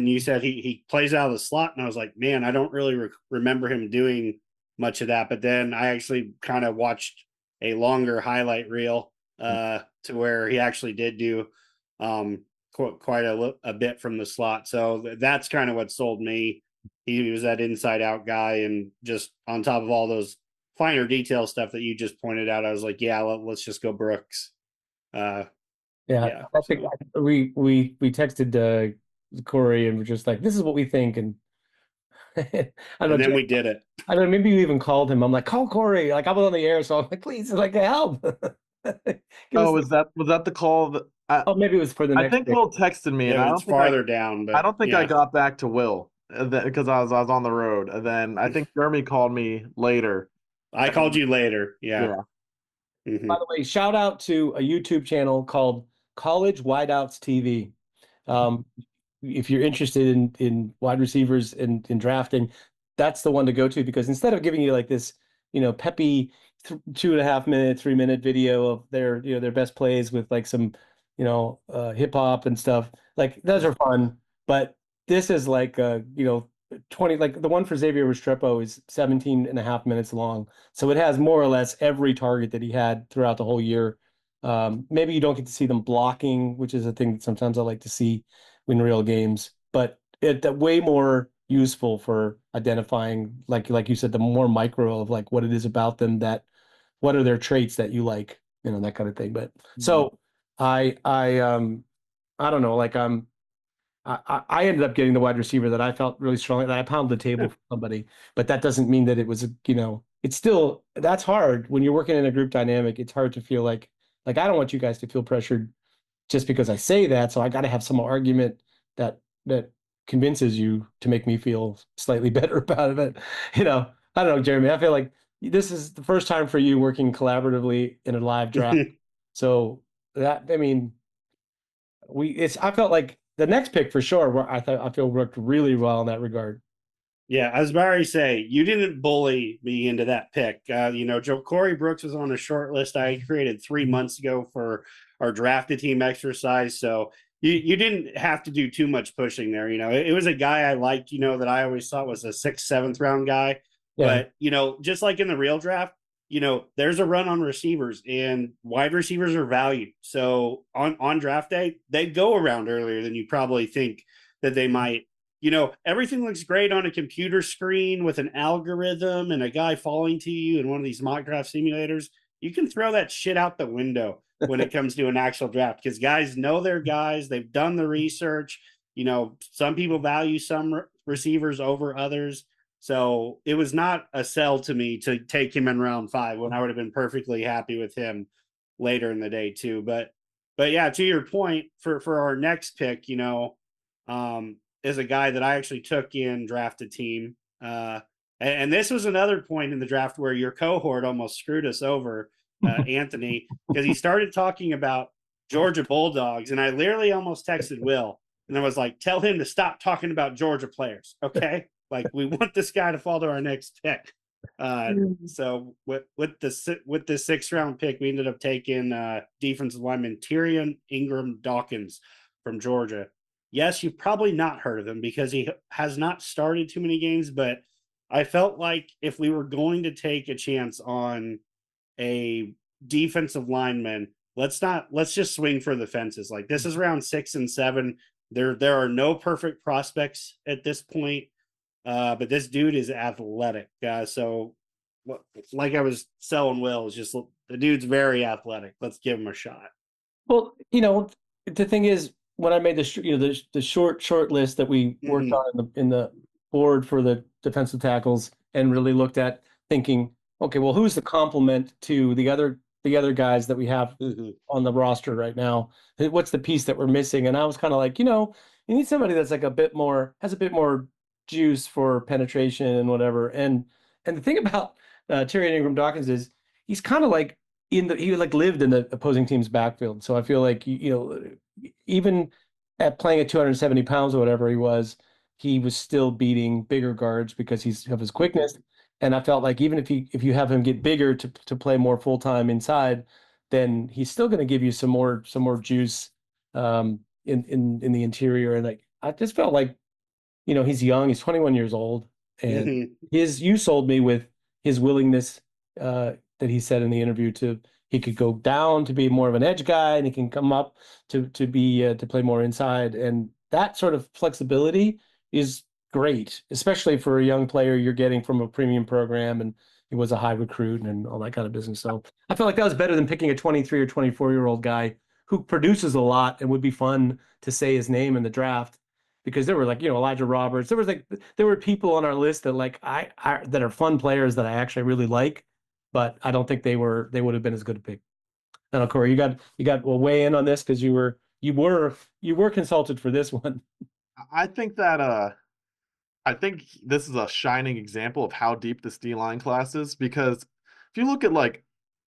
you said he plays out of the slot, and I was like, man, I don't really remember him doing much of that. But then I actually kind of watched a longer highlight reel to where he actually did do quite a bit from the slot. So that's kind of what sold me. He was that inside out guy, and just on top of all those finer detail stuff that you just pointed out, I was like, yeah, let's just go Brooks. Yeah, I think we texted Korey and we're just like, this is what we think, and I don't know. And then we did it. I don't know. Maybe you even called him. I'm like, call Korey. Like I was on the air, so I'm like, please, like help. Was that the call that? Maybe it was for the next. I think day. Will texted me, and I don't think farther down. But I don't think I got back to Will because I was on the road, and then I think Jeremy called me later. I called you later. Yeah. Mm-hmm. By the way, shout out to a YouTube channel called College Wideouts TV. If you're interested in wide receivers and in drafting, that's the one to go to, because instead of giving you like this, peppy 2.5 minute, 3-minute video of their best plays with like some, hip hop and stuff, like those are fun. But this is like 20, like the one for Xavier Restrepo is 17.5 minutes long. So it has more or less every target that he had throughout the whole year. Maybe you don't get to see them blocking, which is a thing that sometimes I like to see in real games, but way more useful for identifying, like you said, the more micro of like what it is about them that what are their traits that you like, that kind of thing. But so I don't know, like I ended up getting the wide receiver that I felt really strongly that I pounded the table for somebody, but that doesn't mean that it was, it's still that's hard when you're working in a group dynamic. It's hard to feel like I don't want you guys to feel pressured just because I say that. So I got to have some argument that convinces you to make me feel slightly better about it. I don't know, Jeremy. I feel like this is the first time for you working collaboratively in a live draft. So I mean, I felt like the next pick for sure, where I feel worked really well in that regard. Yeah, I was about to say, you didn't bully me into that pick. Corey Brooks was on a short list I created 3 months ago for our drafted team exercise. So you didn't have to do too much pushing there. It was a guy I liked, that I always thought was a 6th, 7th round guy. Yeah. But, just like in the real draft, there's a run on receivers and wide receivers are valued. So on draft day, they go around earlier than you probably think that they might. Everything looks great on a computer screen with an algorithm and a guy falling to you in one of these mock draft simulators. You can throw that shit out the window when it comes to an actual draft because guys know their guys. They've done the research. Some people value some receivers over others. So it was not a sell to me to take him in round 5 when I would have been perfectly happy with him later in the day too. But yeah, to your point, for our next pick, is a guy that I actually took in drafted team. And this was another point in the draft where your cohort almost screwed us over, Anthony, because he started talking about Georgia Bulldogs. And I literally almost texted Will and I was like, tell him to stop talking about Georgia players. Okay. Like we want this guy to fall to our next pick. So with the 6th round pick, we ended up taking defensive lineman Tyrion Ingram Dawkins from Georgia. Yes, you've probably not heard of him because he has not started too many games, but I felt like if we were going to take a chance on a defensive lineman, let's just swing for the fences. Like this is round 6 and 7. There are no perfect prospects at this point. But this dude is athletic. So like I was selling Will, is just the dude's very athletic. Let's give him a shot. Well, the thing is, when I made the short list that we worked on in the board for the defensive tackles and really looked at thinking, okay, well, who's the complement to the other guys that we have on the roster right now? What's the piece that we're missing? And I was kind of like, you need somebody that's like has a bit more juice for penetration and whatever. And the thing about Tyrion Ingram Dawkins is he's kind of like he like lived in the opposing team's backfield. So I feel like even at playing at 270 pounds or whatever he was still beating bigger guards because he's of his quickness. And I felt like even if you have him get bigger to play more full time inside, then he's still going to give you some more juice in the interior. And like I just felt like he's young, he's 21 years old, and you sold me with his willingness that he said in the interview he could go down to be more of an edge guy and he can come up to play more inside. And that sort of flexibility is great, especially for a young player you're getting from a premium program. And he was a high recruit and all that kind of business. So I felt like that was better than picking a 23 or 24-year-old guy who produces a lot and would be fun to say his name in the draft. Because there were like, Elijah Roberts. There were people on our list that like I that are fun players that I actually really like, but I don't think they would have been as good a pick. I don't know, Korey, you got weigh in on this because you were consulted for this one. I think this is a shining example of how deep this D-line class is, because if you look at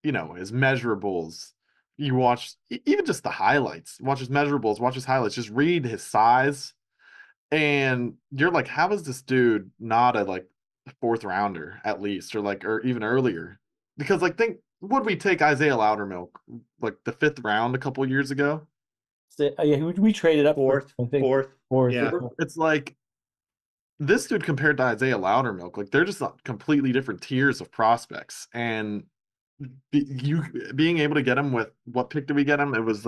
his measurables, you watch even just the highlights, watch his measurables, watch his highlights, just read his size. And you're like, how is this dude not a 4th rounder at least, or even earlier? Because would we take Isaiah Loudermilk the 5th round a couple years ago? Yeah, we traded up fourth. Yeah, it's like this dude compared to Isaiah Loudermilk, they're just completely different tiers of prospects. And you being able to get him with what pick did we get him? It was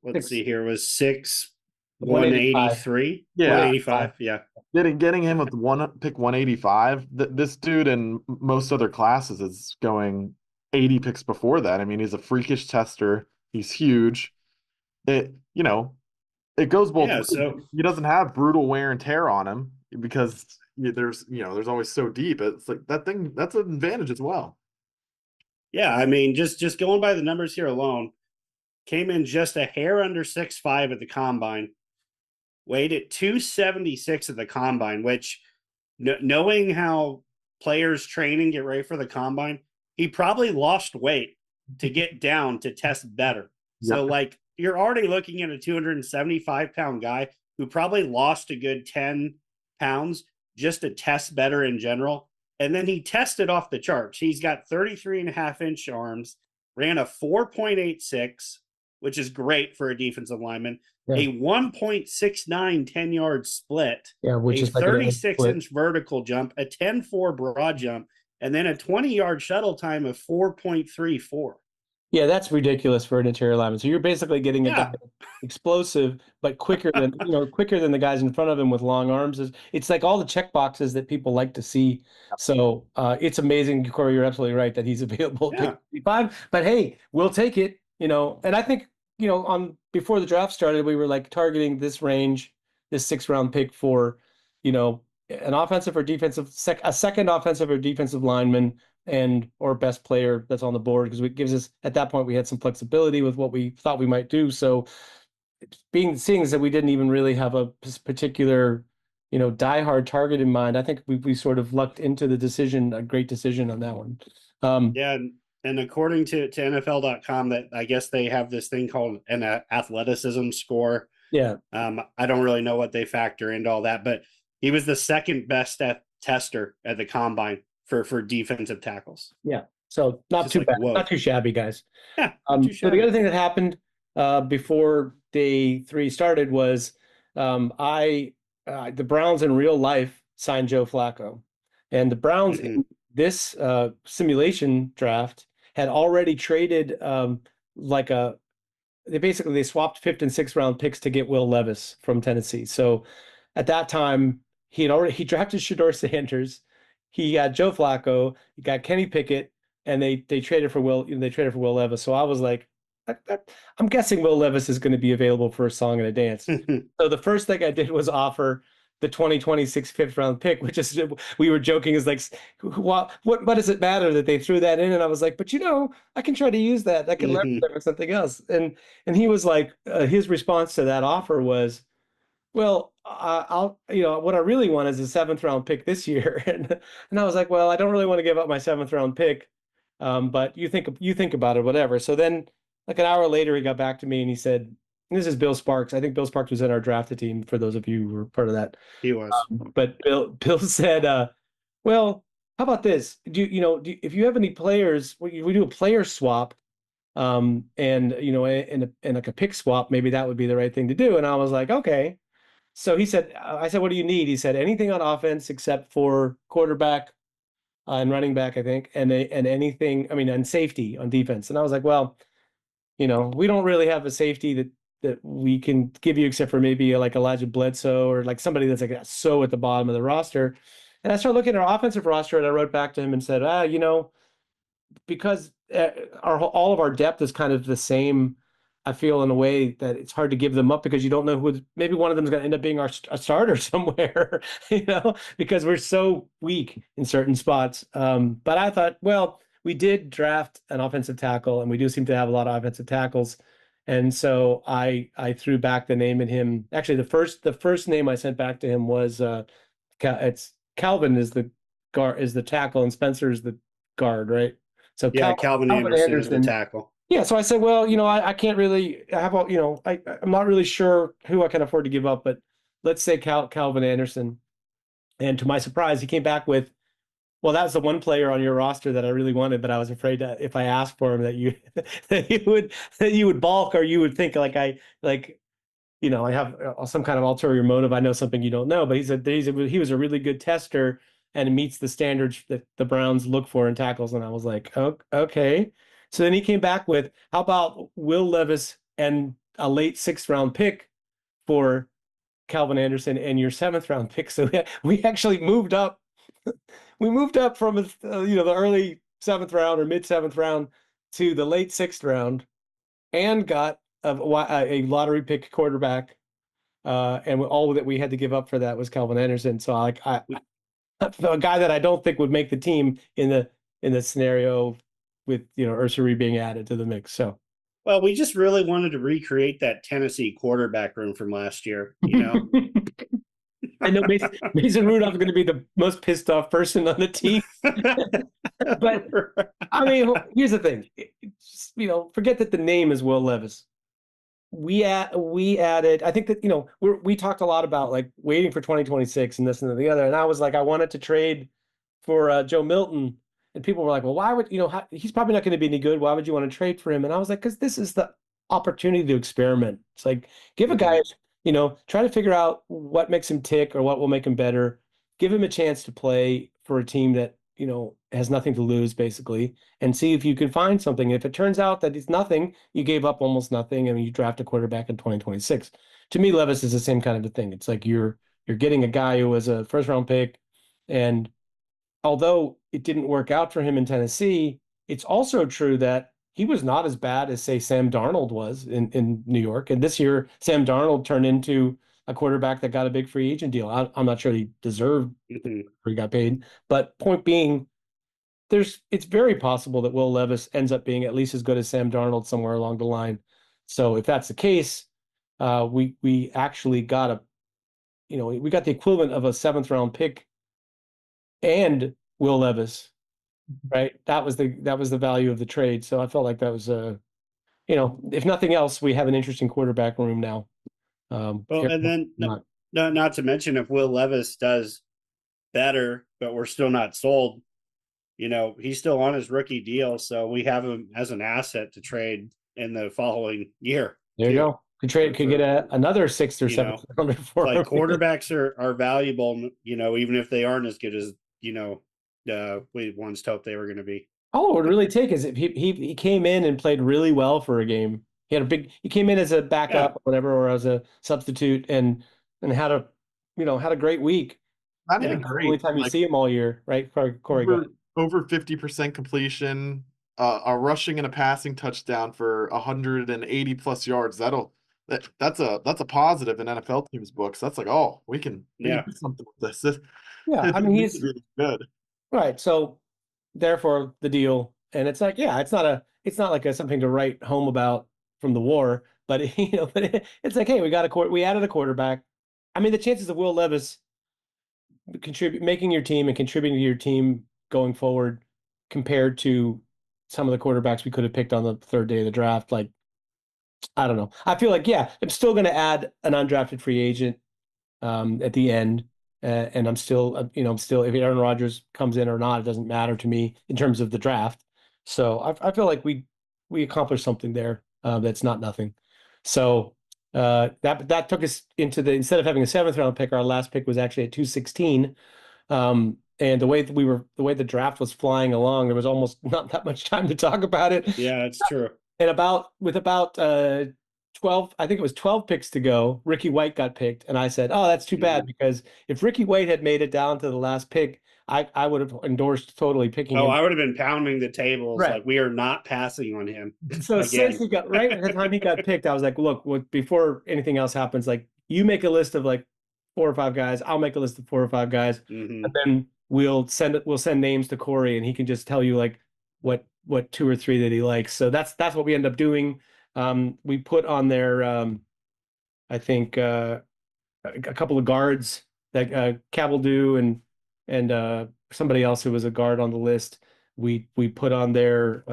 let's see here, it was 6. 183, Yeah. 185. Yeah. Getting him with pick 185. This dude in most other classes is going 80 picks before that. I mean, he's a freakish tester. He's huge. It goes both Yeah. ways. So, He doesn't have brutal wear and tear on him because there's always so deep. It's like that's an advantage as well. yeah, I mean, just going by the numbers here alone, came in just a hair under 6'5" at the combine, weighed at 276 at the combine, which knowing how players train and get ready for the combine, he probably lost weight to get down to test better. Yep. So, like, you're already looking at a 275-pound guy who probably lost a good 10 pounds just to test better in general. And then he tested off the charts. He's got 33.5-inch arms, ran a 4.86, which is great for a defensive lineman, a 1.69 10-yard split, which a is like 36-inch vertical jump, a 10-4 broad jump, and then a 20-yard shuttle time of 4.34. Yeah, that's ridiculous for an interior lineman. So you're basically getting a guy explosive, but quicker than the guys in front of him with long arms. It's like all the check boxes that people like to see. So it's amazing, Korey. You're absolutely right that he's available at pick 55. But hey, we'll take it. And I think before the draft started, we were like targeting this range, this 6th-round pick for an offensive or defensive, a second offensive or defensive lineman or best player that's on the board, because it gives us, at that point, we had some flexibility with what we thought we might do. So seeing as that we didn't even really have a particular, diehard target in mind, I think we sort of lucked into the decision, a great decision on that one. And according to NFL.com, that I guess they have this thing called an athleticism score. Yeah. I don't really know what they factor into all that, but he was the second best tester at the combine for defensive tackles. Yeah. So not Just too like, bad. whoa. Not too shabby, guys. Yeah. So the other thing that happened before day 3 started was the Browns in real life signed Joe Flacco. And the Browns in this simulation draft had already traded they swapped 5th and 6th round picks to get Will Levis from Tennessee. So at that time, he drafted Shedeur Sanders. He got Joe Flacco, he got Kenny Pickett, and they traded for Will Will Levis. So I was like, I'm guessing Will Levis is going to be available for a song and a dance. So the first thing I did was offer the 2026 5th-round pick, which is, we were joking, is like, what does it matter that they threw that in? And I was like, but I can try to use that. I can leverage that for something else. And he was like, his response to that offer was, well, I'll, what I really want is a 7th-round pick this year. And I was like, well, I don't really want to give up my 7th-round pick. But you think about it, whatever. So then, like an hour later, he got back to me and he said, and this is Bill Sparks. I think Bill Sparks was in our drafted team, for those of you who were part of that. He was. But Bill said, well, how about this? If you have any players, we do a player swap, and like a pick swap, maybe that would be the right thing to do. And I was like, okay. So I said, what do you need? He said, anything on offense except for quarterback and running back, I think, and anything, and safety on defense. And I was like, well, we don't really have a safety that we can give you except for maybe like Elijah Bledsoe or like somebody that's like so at the bottom of the roster. And I started looking at our offensive roster, and I wrote back to him and said, because all of our depth is kind of the same, I feel, in a way that it's hard to give them up, because you don't know who, maybe one of them is going to end up being a starter somewhere, because we're so weak in certain spots. But I thought, well, we did draft an offensive tackle, and we do seem to have a lot of offensive tackles. And so I threw back the name at him. Actually, the first name I sent back to him was it's Calvin is the tackle, and Spencer is the guard, right? So yeah, Calvin Anderson is the tackle. Yeah, so I said, well, I can't really have I'm not really sure who I can afford to give up, but let's say Calvin Anderson. And to my surprise, he came back with, well, that was the one player on your roster that I really wanted, but I was afraid that if I asked for him that you would balk, or you would think I have some kind of ulterior motive. I know something you don't know. But he said he was a really good tester and it meets the standards that the Browns look for in tackles. And I was like, oh, okay. So then he came back with, how about Will Levis and a late 6th-round pick for Calvin Anderson and your 7th round pick. So we actually moved up. We moved up from the early 7th round or mid 7th round to the late 6th round, and got a lottery pick quarterback. And all that we had to give up for that was Calvin Anderson. So a guy that I don't think would make the team in the scenario with Ursery being added to the mix. So. Well, we just really wanted to recreate that Tennessee quarterback room from last year, I know Mason Rudolph is going to be the most pissed off person on the team. But I mean, here's the thing. Forget that the name is Wil Levis. We added, I think that, we talked a lot about like waiting for 2026 and this and the other. And I was like, I wanted to trade for Joe Milton. And people were like, well, why would, he's probably not going to be any good. Why would you want to trade for him? And I was like, because this is the opportunity to experiment. It's like, give a guy, try to figure out what makes him tick or what will make him better. Give him a chance to play for a team that, has nothing to lose, basically, and see if you can find something. If it turns out that it's nothing, you gave up almost nothing, and you draft a quarterback in 2026. To me, Levis is the same kind of a thing. It's like you're getting a guy who was a 1st-round pick, and although it didn't work out for him in Tennessee, it's also true that he was not as bad as, say, Sam Darnold was in New York. And this year, Sam Darnold turned into a quarterback that got a big free agent deal. I'm not sure he deserved where he got paid. But point being, it's very possible that Wil Levis ends up being at least as good as Sam Darnold somewhere along the line. So if that's the case, we actually got we got the equivalent of a 7th round pick and Wil Levis, right? That was the value of the trade. So I felt like that was if nothing else, we have an interesting quarterback room now. Well, and then not to mention if Wil Levis does better, but we're still not sold, he's still on his rookie deal. So we have him as an asset to trade in the following year. There you go. Could get another 6th or 7th rounder for like him. Quarterbacks are valuable, even if they aren't as good as, we once hoped they were going to be. All it would really take is if he came in and played really well for a game. He came in as a backup or whatever, or as a substitute, and had a great week. Not even great. Only time you see him all year, right? Korey, over 50% completion, a rushing and a passing touchdown for 180 plus yards. That's a positive in NFL teams' books. That's like, we can do something with this. I mean, he's really good. Right. So therefore the deal, and it's like, it's not like something to write home about from the war, but it's like, hey, we added a quarterback. I mean, the chances of Wil Levis making your team and contributing to your team going forward compared to some of the quarterbacks we could have picked on the 3rd day of the draft, like, I don't know. I feel like, I'm still going to add an undrafted free agent at the end. And I'm still, if Aaron Rodgers comes in or not, it doesn't matter to me in terms of the draft. So I feel like we accomplished something there that's not nothing. So that took us into instead of having a 7th round pick, our last pick was actually at 216. And the way the draft was flying along, there was almost not that much time to talk about it. Yeah, it's true. And with about 12, I think it was 12 picks to go, Ricky White got picked. And I said, oh, that's too bad, because if Ricky White had made it down to the last pick, I would have endorsed totally picking him. I would have been pounding the tables. Right. Like, we are not passing on him. So since he got right at the time he got picked, I was like, look, before anything else happens, like, you make a list of like 4 or 5 guys, I'll make a list of 4 or 5 guys, and then we'll send names to Korey, and he can just tell you like what 2 or 3 that he likes. So that's what we end up doing. We put on there, I think, a couple of guards, that Cabaldu and somebody else who was a guard on the list. We put on there.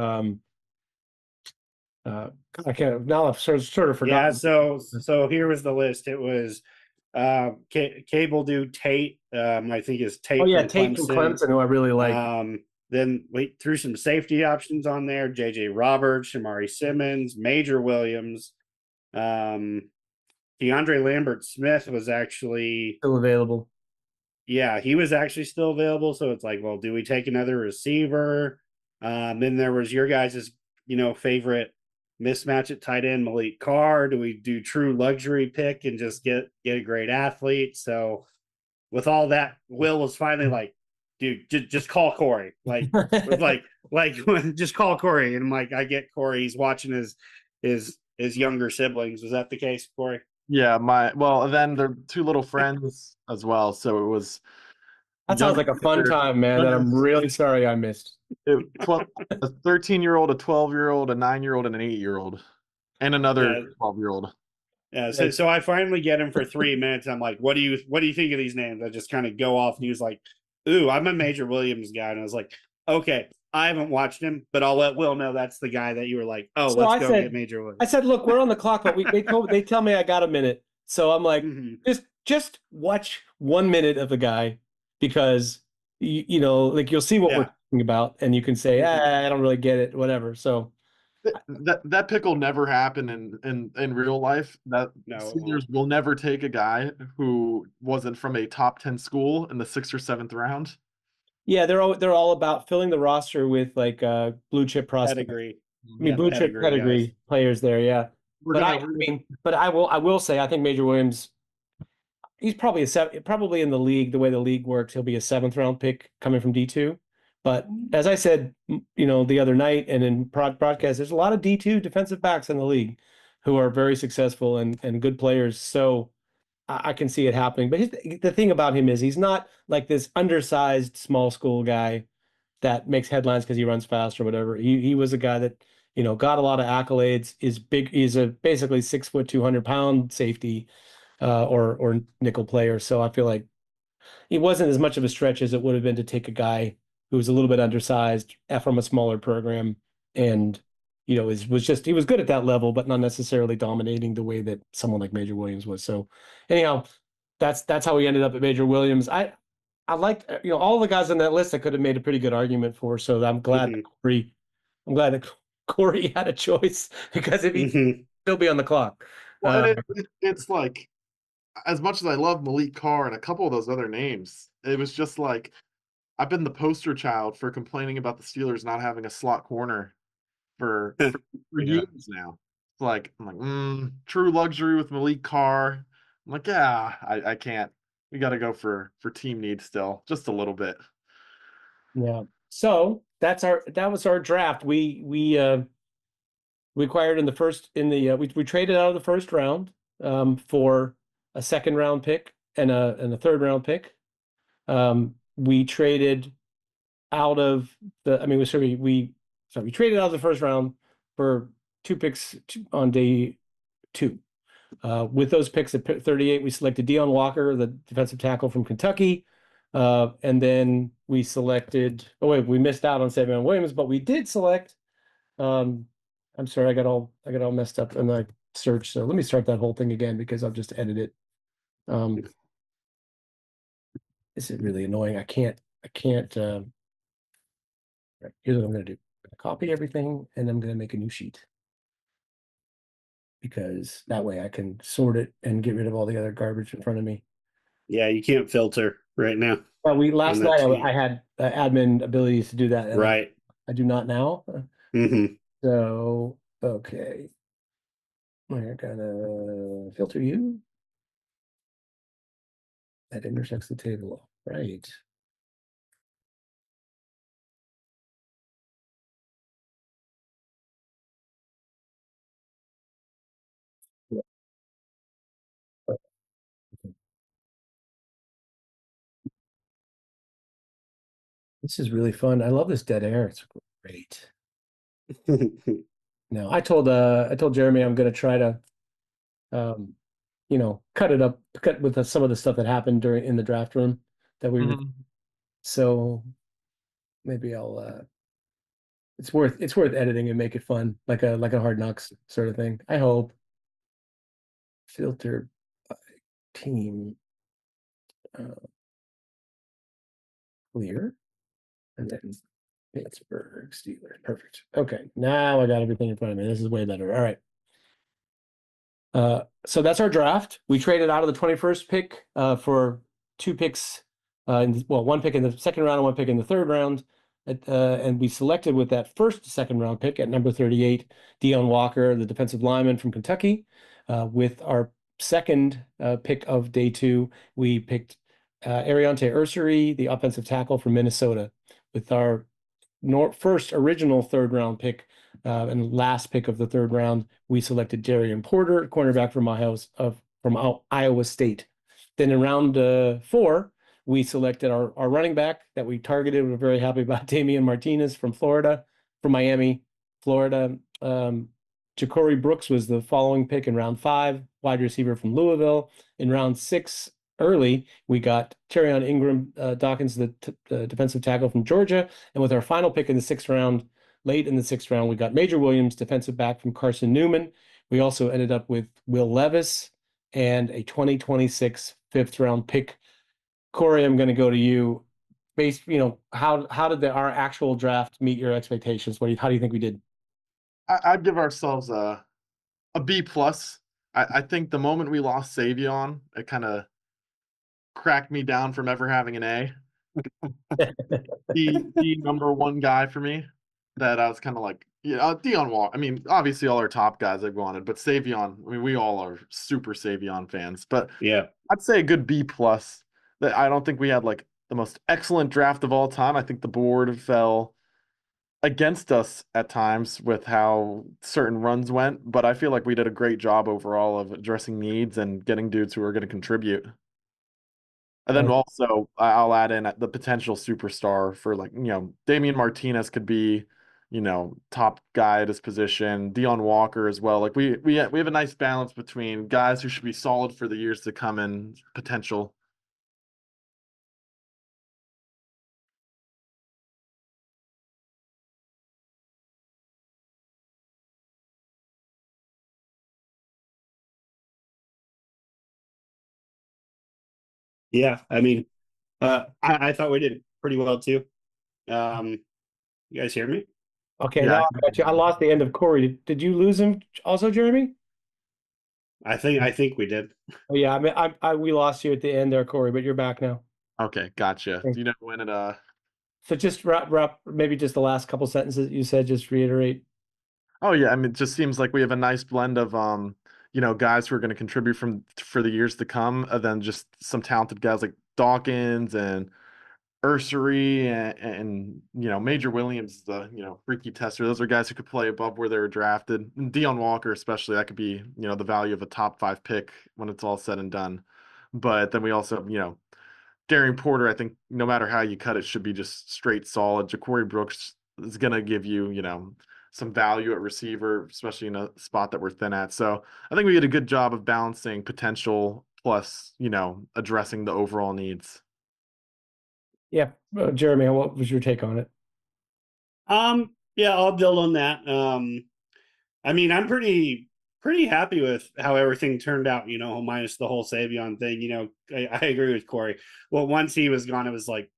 I can't now. I've sort of forgotten. Yeah. So here was the list. It was Cabaldu, Tate. I think is Tate. Oh yeah, Tate from Clemson, who I really like. Then we threw some safety options on there: J.J. Roberts, Shamari Simmons, Major Williams, DeAndre Lambert Smith was actually still available. Yeah, he was actually still available. So it's like, well, do we take another receiver? Then there was your guys' favorite mismatch at tight end Malik Carr? Do we do true luxury pick and just get a great athlete? So with all that, Will was finally like, dude, just call Korey. Like, just call Korey. And I'm like, I get Korey. He's watching his younger siblings. Was that the case, Korey? Yeah, then they're two little friends as well. So it was. That sounds like a fun time, man, that I'm really sorry I missed. A 13-year-old, a 12-year-old, a 9-year-old, and an 8-year-old, and another 12-year-old. Yeah, so I finally get him for 3 minutes. I'm like, what do you think of these names? I just kind of go off, and he was like, ooh, I'm a Major Williams guy. And I was like, okay, I haven't watched him, but I'll let Will know that's the guy that you were like, oh, so let's go get Major Williams. I said, look, we're on the clock, but they tell me I got a minute. So I'm like, just watch 1 minute of the guy, because you know, like, you'll see what we're talking about, and you can say, I don't really get it, whatever. So that pick will never happen in real life. Seniors will never take a guy who wasn't from a top 10 school in the 6th or 7th round. Yeah, they're all about filling the roster with like blue chip prospects. Pedigree. I mean, blue chip pedigree players there. Yeah, but I will say, I think Major Williams, he's probably probably in the league, the way the league works, he'll be a 7th round pick coming from D2. But as I said, you know, the other night and in broadcast, there's a lot of D2 defensive backs in the league who are very successful and good players. So I can see it happening. But the thing about him is he's not like this undersized small school guy that makes headlines because he runs fast or whatever. He was a guy that, you know, got a lot of accolades, is big. He's a basically 6 foot, 200-pound safety or nickel player. So I feel like it wasn't as much of a stretch as it would have been to take a guy who was a little bit undersized from a smaller program, and, you know, he was good at that level, but not necessarily dominating the way that someone like Major Williams was. So anyhow, that's how we ended up at Major Williams. I liked, you know, all the guys on that list I could have made a pretty good argument for. So I'm glad that Korey had a choice, because if he'd still be on the clock. Well, it's like, as much as I love Malik Carr and a couple of those other names, it was just like, I've been the poster child for complaining about the Steelers not having a slot corner for years now. It's like, I'm like, true luxury with Malik Carr. I'm like, yeah, I can't. We got to go for team need still, just a little bit. Yeah. So that was our draft. We acquired we traded out of the first round for a 2nd round pick and a 3rd round pick. We traded out of we traded out of the first round for 2 picks on day 2. With those picks at 38, we selected Deion Walker, the defensive tackle from Kentucky. And then we selected, we missed out on Savion Williams, but we did select, I'm sorry, I got all messed up in my search. So let me start that whole thing again, because I've just edited it. This is really annoying. I can't, right, here's what I'm going to do. I'm going to copy everything, and I'm going to make a new sheet, because that way I can sort it and get rid of all the other garbage in front of me. Yeah, you can't filter right now. Well, last night I had admin abilities to do that. Right. I do not now. So, okay. We're gonna filter you. That intersects the table. Right. This is really fun. I love this dead air. It's great. No, I told Jeremy I'm going to try to, cut with some of the stuff that happened in the draft room that we. So maybe I'll. It's worth editing and make it fun, like a Hard Knocks sort of thing. I hope. Filter by team. Clear, and then Pittsburgh Steelers. Perfect. Okay, now I got everything in front of me. This is way better. All right. So that's our draft. We traded out of the 21st pick for 2 picks. One pick in the 2nd round and 1 pick in the 3rd round, and we selected with that first second round pick at number 38, Deion Walker, the defensive lineman from Kentucky. With our second pick of day 2, we picked Ariante Ursary, the offensive tackle from Minnesota. With our first original third round pick and last pick of the third round, we selected Darian Porter, cornerback from Iowa State. Then in round 4, we selected our running back that we targeted. We're very happy about Damian Martinez from Miami, Florida. Ja'Cory Brooks was the following pick in round 5, wide receiver from Louisville. In round 6, early, we got Terrion Ingram Dawkins, the defensive tackle from Georgia. And with our final pick in the 6th round, late in the 6th round, we got Major Williams, defensive back from Carson Newman. We also ended up with Will Levis and a 2026 5th round pick. Korey, I'm going to go to you. How did our actual draft meet your expectations? How do you think we did? I'd give ourselves a B plus. I think the moment we lost Savion, it kind of cracked me down from ever having an A. the number 1 guy for me that I was kind of like, Deion Walker. I mean, obviously all our top guys I've wanted, but Savion, I mean, we all are super Savion fans. But yeah, I'd say a good B plus. That I don't think we had like the most excellent draft of all time. I think the board fell against us at times with how certain runs went, but I feel like we did a great job overall of addressing needs and getting dudes who are going to contribute. And then also I'll add in the potential superstar for Damian Martinez could be, top guy at his position, Deion Walker as well. Like we have a nice balance between guys who should be solid for the years to come and potential. Yeah, I mean, I thought we did pretty well too. You guys hear me? Okay, Yeah. now I got you. I lost the end of Korey. Did you lose him also, Jeremy? I think we did. Oh yeah, I mean, we lost you at the end there, Korey, but you're back now. Okay, gotcha. Do you know when it So just wrap maybe just the last couple sentences you said, just reiterate. Oh yeah, I mean, it just seems like we have a nice blend of guys who are going to contribute for the years to come, and then just some talented guys like Dawkins and Ursary and Major Williams, the freaky tester. Those are guys who could play above where they were drafted. And Deion Walker, especially, that could be the value of a top 5 pick when it's all said and done. But then we also have Darian Porter. I think no matter how you cut it, should be just straight solid. Ja'Cory Brooks is going to give you some value at receiver, especially in a spot that we're thin at. So I think we did a good job of balancing potential plus addressing the overall needs. Yeah, Jeremy, what was your take on it? Yeah, I'll build on that. I mean, I'm pretty happy with how everything turned out, minus the whole Savion thing. I agree with Korey. Well, once he was gone, it was like,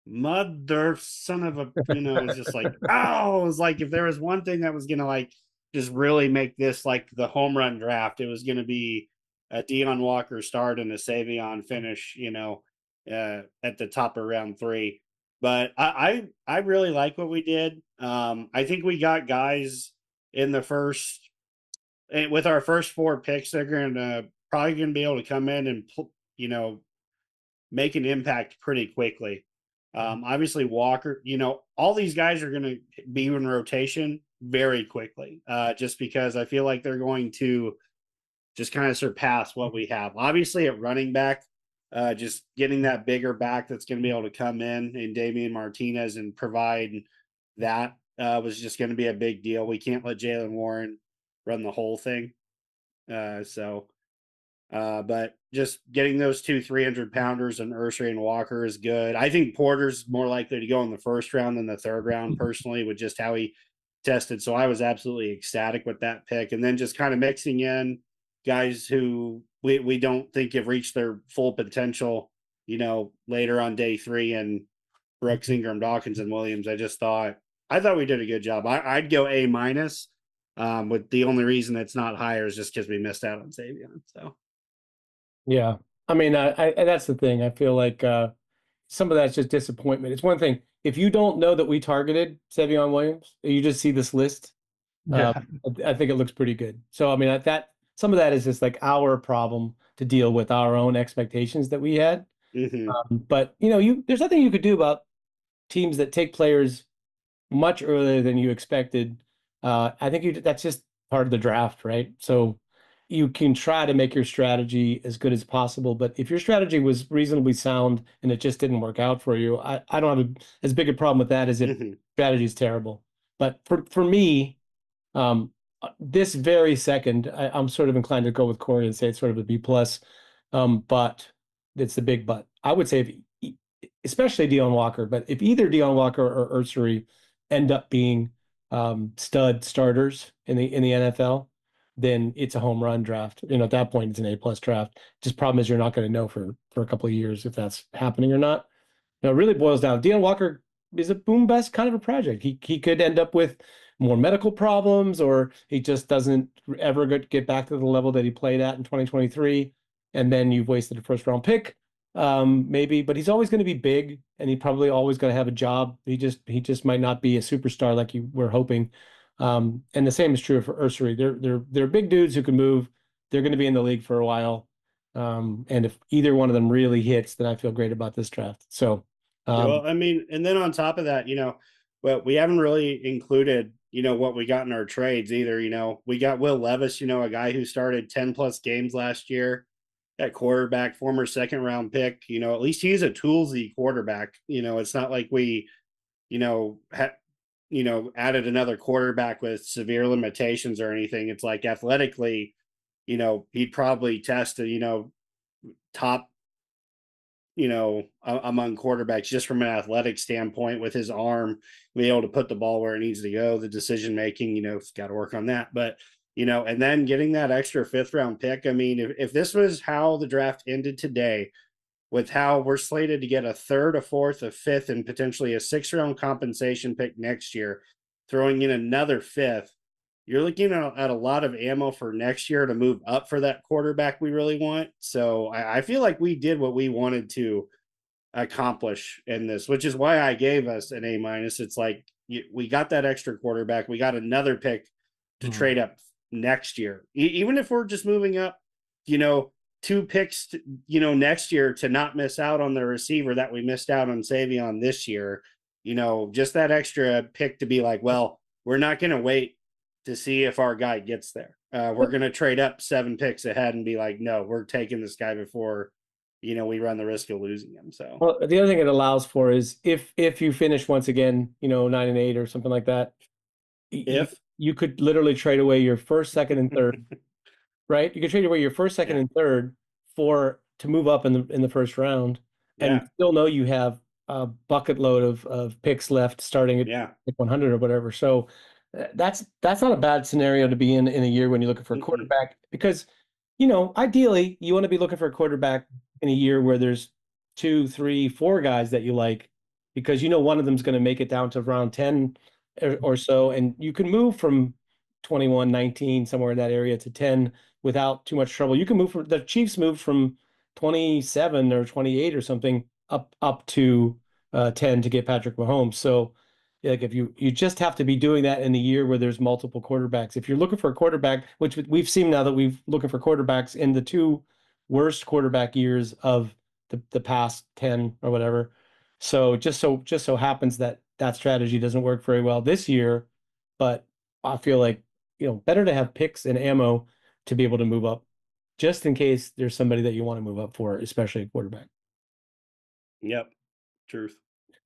mother son of a, it's just like, oh, it was like, if there was one thing that was going to just really make this like the home run draft, it was going to be a Deion Walker start and a Savion finish, at the top of round 3. But I really like what we did. I think we got guys in the first, with our first 4 picks, they're probably going to be able to come in and, make an impact pretty quickly. Obviously Walker, all these guys are going to be in rotation very quickly, just because I feel like they're going to just kind of surpass what we have. Obviously at running back, just getting that bigger back that's going to be able to come in Damian Martinez and provide that was just going to be a big deal. We can't let Jalen Warren run the whole thing. But just getting those 2 300-pounders and Ursary and Walker is good. I think Porter's more likely to go in the first round than the third round, personally, with just how he tested. So I was absolutely ecstatic with that pick. And then just kind of mixing in guys who we don't think have reached their full potential, later on day 3, and Brooks, Ingram, Dawkins, and Williams. I thought we did a good job. I'd go A-, with the only reason it's not higher is just because we missed out on Savion. So. Yeah, I mean, I that's the thing. I feel like some of that's just disappointment. It's one thing if you don't know that we targeted Savion Williams, you just see this list. Yeah. I think it looks pretty good. So, I mean, that some of that is just like our problem to deal with our own expectations that we had. But there's nothing you could do about teams that take players much earlier than you expected. I think that's just part of the draft, right? So you can try to make your strategy as good as possible, but if your strategy was reasonably sound and it just didn't work out for you, I don't have as big a problem with that as if strategy is terrible. But for me, this very second, I'm sort of inclined to go with Korey and say it's sort of a B plus. But it's the big but. I would say especially Deion Walker, but if either Deion Walker or Ursary end up being stud starters in the NFL, then it's a home run draft. At that point, it's an A plus draft. Just problem is you're not going to know for a couple of years if that's happening or not. It really boils down. Deion Walker is a boom bust kind of a project. He could end up with more medical problems, or he just doesn't ever get back to the level that he played at in 2023, and then you've wasted a first round pick. Maybe, but he's always going to be big, and he's probably always going to have a job. He just might not be a superstar like you were hoping. And the same is true for Ursary. They're big dudes who can move. They're going to be in the league for a while. And if either one of them really hits, then I feel great about this draft. So, well, I mean, and then on top of that, well, we haven't really included, what we got in our trades either. We got Will Levis, a guy who started 10 plus games last year at quarterback, former second round pick. At least he's a toolsy quarterback. It's not like we, added another quarterback with severe limitations or anything. It's like athletically, he'd probably test top, among quarterbacks just from an athletic standpoint with his arm, be able to put the ball where it needs to go. The decision making, he's got to work on that. But, and then getting that extra 5th round pick. I mean, if this was how the draft ended today, with how we're slated to get a 3rd, a 4th, a 5th, and potentially a 6th round compensation pick next year, throwing in another 5th, you're looking at a lot of ammo for next year to move up for that quarterback we really want. So I feel like we did what we wanted to accomplish in this, which is why I gave us an A minus. It's like we got that extra quarterback. We got another pick to trade up next year. Even if we're just moving up, 2 picks, next year to not miss out on the receiver that we missed out on Savion this year, just that extra pick to be like, well, we're not going to wait to see if our guy gets there. We're going to trade up 7 picks ahead and be like, no, we're taking this guy before, we run the risk of losing him. So, well, the other thing it allows for is if you finish once again, 9-8 or something like that, you could literally trade away your 1st, 2nd, and 3rd, right? You could trade away your 1st, 2nd, and 3rd to move up in the 1st round, and still know you have a bucket load of picks left starting at 100 or whatever. So that's not a bad scenario to be in a year when you're looking for a quarterback, because ideally you want to be looking for a quarterback in a year where there's 2, 3, 4 guys that you like, because one of them's going to make it down to round 10 or so, and you can move from 21, 19 somewhere in that area to 10 without too much trouble. You can move the Chiefs moved from 27 or 28 or something up to 10 to get Patrick Mahomes. So like if you just have to be doing that in a year where there's multiple quarterbacks. If you're looking for a quarterback, which we've seen now that we've looking for quarterbacks in the 2 worst quarterback years of the past 10 or whatever. So just so happens that strategy doesn't work very well this year, but I feel like, better to have picks and ammo to be able to move up just in case there's somebody that you want to move up for, especially a quarterback. Yep. Truth.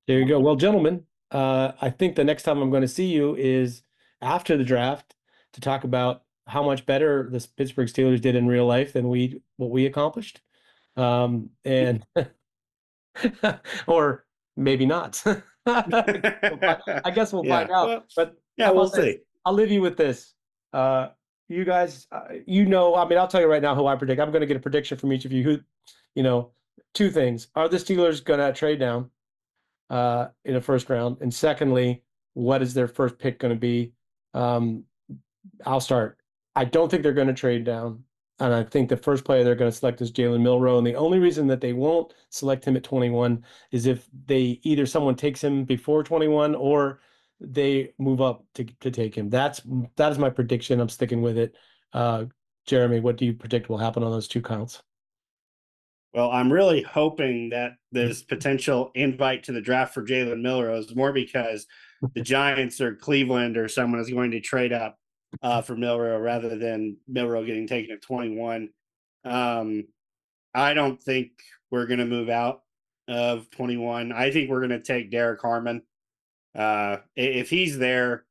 There you go. Well, gentlemen, I think the next time I'm going to see you is after the draft to talk about how much better the Pittsburgh Steelers did in real life than what we accomplished. And or maybe not. I guess we'll find out. Well, but we'll see. I'll leave you with this. You guys, I mean, I'll tell you right now who I predict. I'm going to get a prediction from each of you. Who, 2 things: are the Steelers going to trade down in the 1st round? And secondly, what is their 1st pick going to be? I'll start. I don't think they're going to trade down. And I think the first player they're going to select is Jalen Milroe. And the only reason that they won't select him at 21 is if either someone takes him before 21 or they move up to take him. That is my prediction. I'm sticking with it. Jeremy, what do you predict will happen on those two counts? Well, I'm really hoping that there's potential invite to the draft for Jalen Milroe is more because the Giants or Cleveland or someone is going to trade up for Milroe rather than Milroe getting taken at 21. I don't think we're going to move out of 21. I think we're going to take Derek Harmon. If he's there,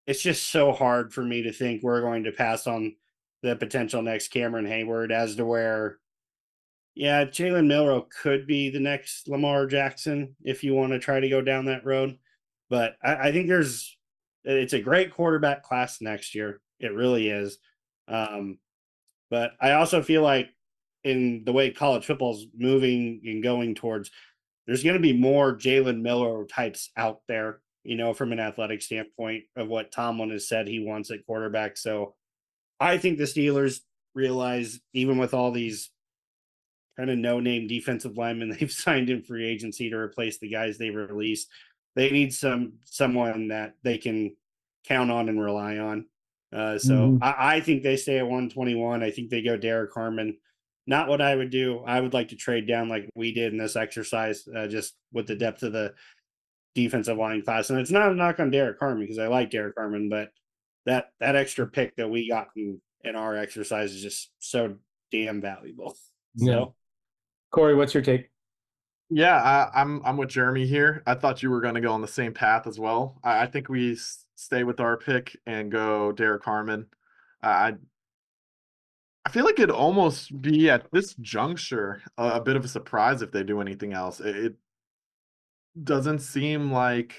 it's just so hard for me to think we're going to pass on the potential next Cameron Hayward as to where, yeah, Jalen Milroe could be the next Lamar Jackson if you want to try to go down that road. But I think it's a great quarterback class next year. It really is. But I also feel like in the way college football is moving and going towards, there's going to be more Jalen Milroe types out there, from an athletic standpoint of what Tomlin has said he wants at quarterback. So I think the Steelers realize, even with all these kind of no-name defensive linemen they've signed in free agency to replace the guys they've released, they need someone that they can count on and rely on. So I think they stay at 121. I think they go Derek Harmon. Not what I would do. I would like to trade down like we did in this exercise, just with the depth of the defensive line class. And it's not a knock on Derek Harmon because I like Derek Harmon, but that extra pick that we got in our exercise is just so damn valuable. Yeah. Korey, what's your take? Yeah, I'm with Jeremy here. I thought you were going to go on the same path as well. I think we stay with our pick and go Derek Harmon. I feel like it'd almost be at this juncture a bit of a surprise if they do anything else. It doesn't seem like,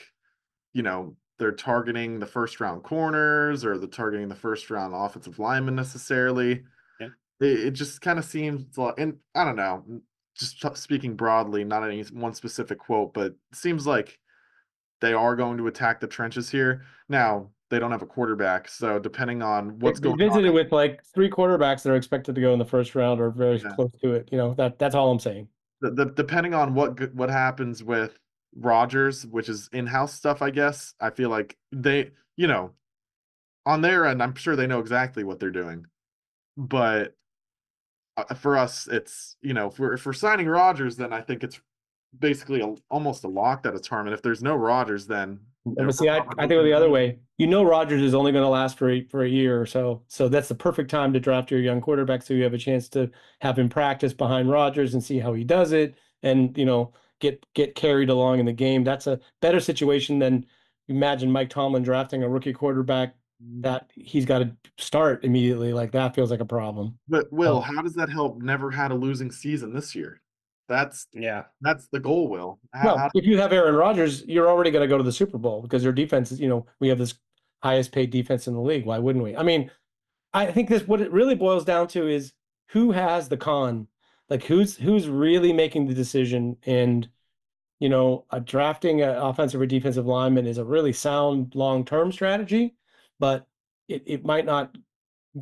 they're targeting the first round corners or they're targeting the first round offensive linemen necessarily. Yeah. It just kind of seems like, and I don't know, just speaking broadly, not any one specific quote, but it seems like they are going to attack the trenches here. Now, they don't have a quarterback, so depending on what's going on. They visited with like 3 quarterbacks that are expected to go in the first round or very close to it. That's all I'm saying. Depending on what happens with Rodgers, which is in-house stuff, I guess, I feel like they, on their end, I'm sure they know exactly what they're doing. But for us, it's, if we're signing Rodgers, then I think it's basically almost a lock that it's Harmon. If there's no Rodgers, then but see, I think the other way. Rodgers is only going to last for a year or so. So that's the perfect time to draft your young quarterback so you have a chance to have him practice behind Rodgers and see how he does it and, get carried along in the game. That's a better situation than imagine Mike Tomlin drafting a rookie quarterback that he's got to start immediately. Like that feels like a problem. But Will, how does that help never had a losing season this year? That's the goal, Will. If you have Aaron Rodgers, you're already going to go to the Super Bowl because their defense is, we have this highest paid defense in the league. Why wouldn't we? I mean, I think what it really boils down to is who has the con, like who's really making the decision. And, drafting an offensive or defensive lineman is a really sound long-term strategy, but it might not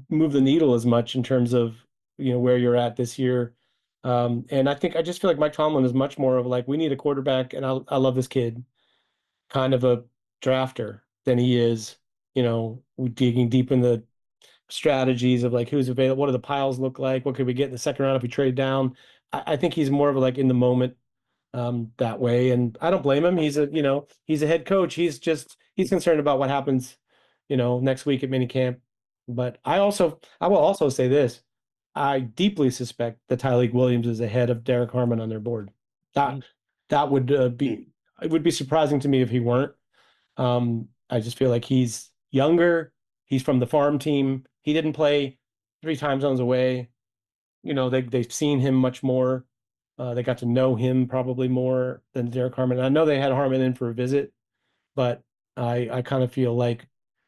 move the needle as much in terms of, where you're at this year. And I just feel like Mike Tomlin is much more of like, we need a quarterback, and I love this kid, kind of a drafter than he is, digging deep in the strategies of like who's available, what do the piles look like, what could we get in the second round if we trade down. I think he's more of a, like in the moment that way, and I don't blame him. He's a head coach. He's concerned about what happens, next week at minicamp. But I will also say this. I deeply suspect that Tyleik Williams is ahead of Derek Harmon on their board. That would it would be surprising to me if he weren't. I just feel like he's younger. He's from the farm team. He didn't play 3 time zones away. They've seen him much more. They got to know him probably more than Derek Harmon. I know they had Harmon in for a visit, but I kind of feel like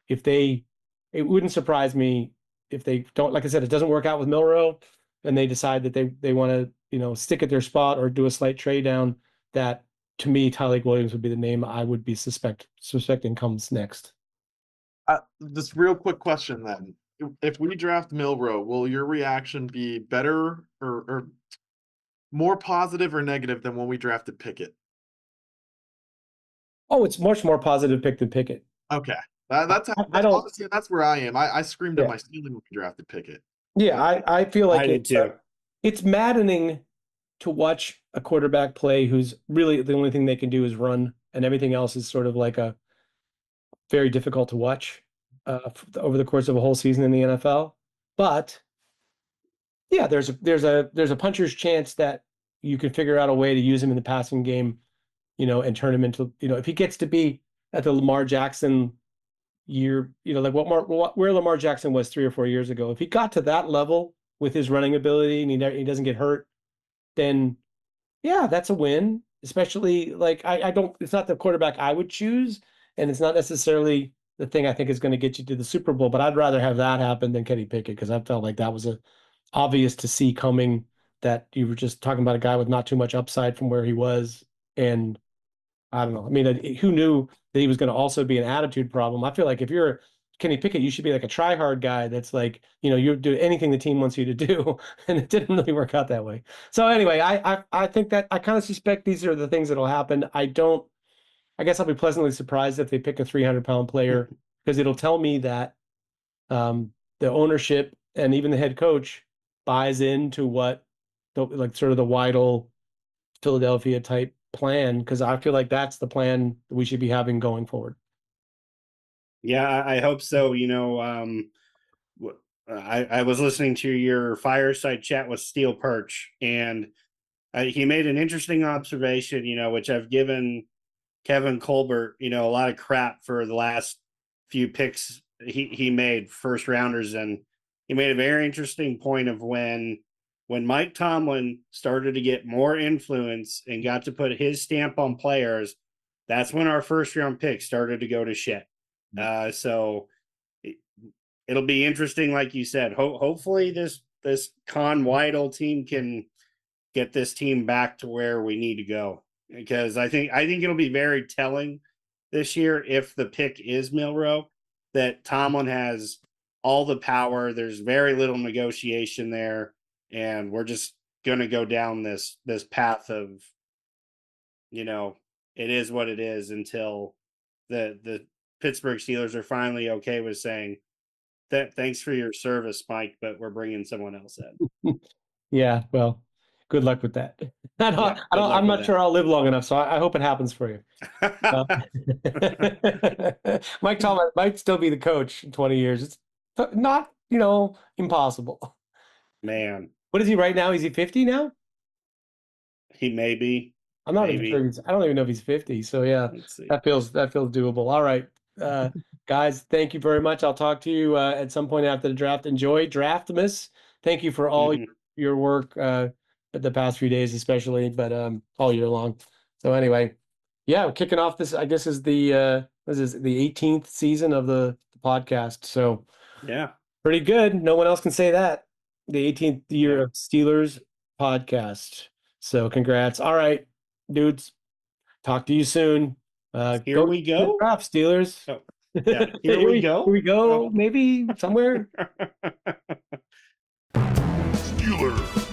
it wouldn't surprise me if they don't, like I said, it doesn't work out with Milroe and they decide that they want to, stick at their spot or do a slight trade down, that to me, Tyleik Williams would be the name I would be suspecting comes next. This real quick question then. if we draft Milroe, will your reaction be better or more positive or negative than when we drafted Pickett? Oh, it's much more positive pick than Pickett. Okay. That's I don't. honestly, that's where I am. I screamed Yeah. at my ceiling when we drafted Pickett. Yeah, I feel like I did too. it's maddening to watch a quarterback play who's really the only thing they can do is run, and everything else is sort of like a very difficult to watch over the course of a whole season in the NFL. But yeah, there's a puncher's chance that you can figure out a way to use him in the passing game, and turn him into, if he gets to be at the Lamar Jackson year, like where Lamar Jackson was 3 or 4 years ago. If he got to that level with his running ability and he doesn't get hurt, then yeah, that's a win. Especially like it's not the quarterback I would choose, and it's not necessarily the thing I think is going to get you to the Super Bowl, but I'd rather have that happen than Kenny Pickett, because I felt like that was obvious to see coming, that you were just talking about a guy with not too much upside from where he was. And I don't know. I mean, who knew that he was going to also be an attitude problem? I feel like if you're Kenny Pickett, you should be like a try-hard guy that's like, you do anything the team wants you to do, and it didn't really work out that way. So anyway, I think that I kind of suspect these are the things that'll happen. I guess I'll be pleasantly surprised if they pick a 300-pound player, because it'll tell me that the ownership and even the head coach buys into what sort of the Weidl Philadelphia type plan, because I feel like that's the plan we should be having going forward. Yeah, I hope so. I was listening to your fireside chat with Steel Perch, and he made an interesting observation, which I've given Kevin Colbert, a lot of crap for the last few picks he made, first rounders. And he made a very interesting point of when Mike Tomlin started to get more influence and got to put his stamp on players, that's when our first round picks started to go to shit. So it'll be interesting, like you said. Hopefully this Con Weidl team can get this team back to where we need to go, because I think it'll be very telling this year, if the pick is Milroe, that Tomlin has all the power. There's very little negotiation there, and we're just gonna go down this path of, it is what it is, until the Pittsburgh Steelers are finally okay with saying that thanks for your service, Mike, but we're bringing someone else in. Yeah, well, good luck with that. I'm not sure I'll live long enough, so I hope it happens for you. Mike Tomlin might still be the coach in 20 years. It's not, impossible. Man, what is he right now? Is he 50 now? He may be. I'm not even sure. I don't even know if he's 50. So yeah, that feels doable. All right, guys, thank you very much. I'll talk to you at some point after the draft. Enjoy Draftmas. Thank you for all your work the past few days, especially, but all year long. So anyway, yeah, we're kicking off this, I guess, is the 18th season of the podcast. So yeah, pretty good. No one else can say that. The 18th year of Steelers podcast. So congrats. All right, dudes. Talk to you soon. Here we go. Draft Steelers. Oh, yeah. Here we go. Here we go. Maybe somewhere. Steelers.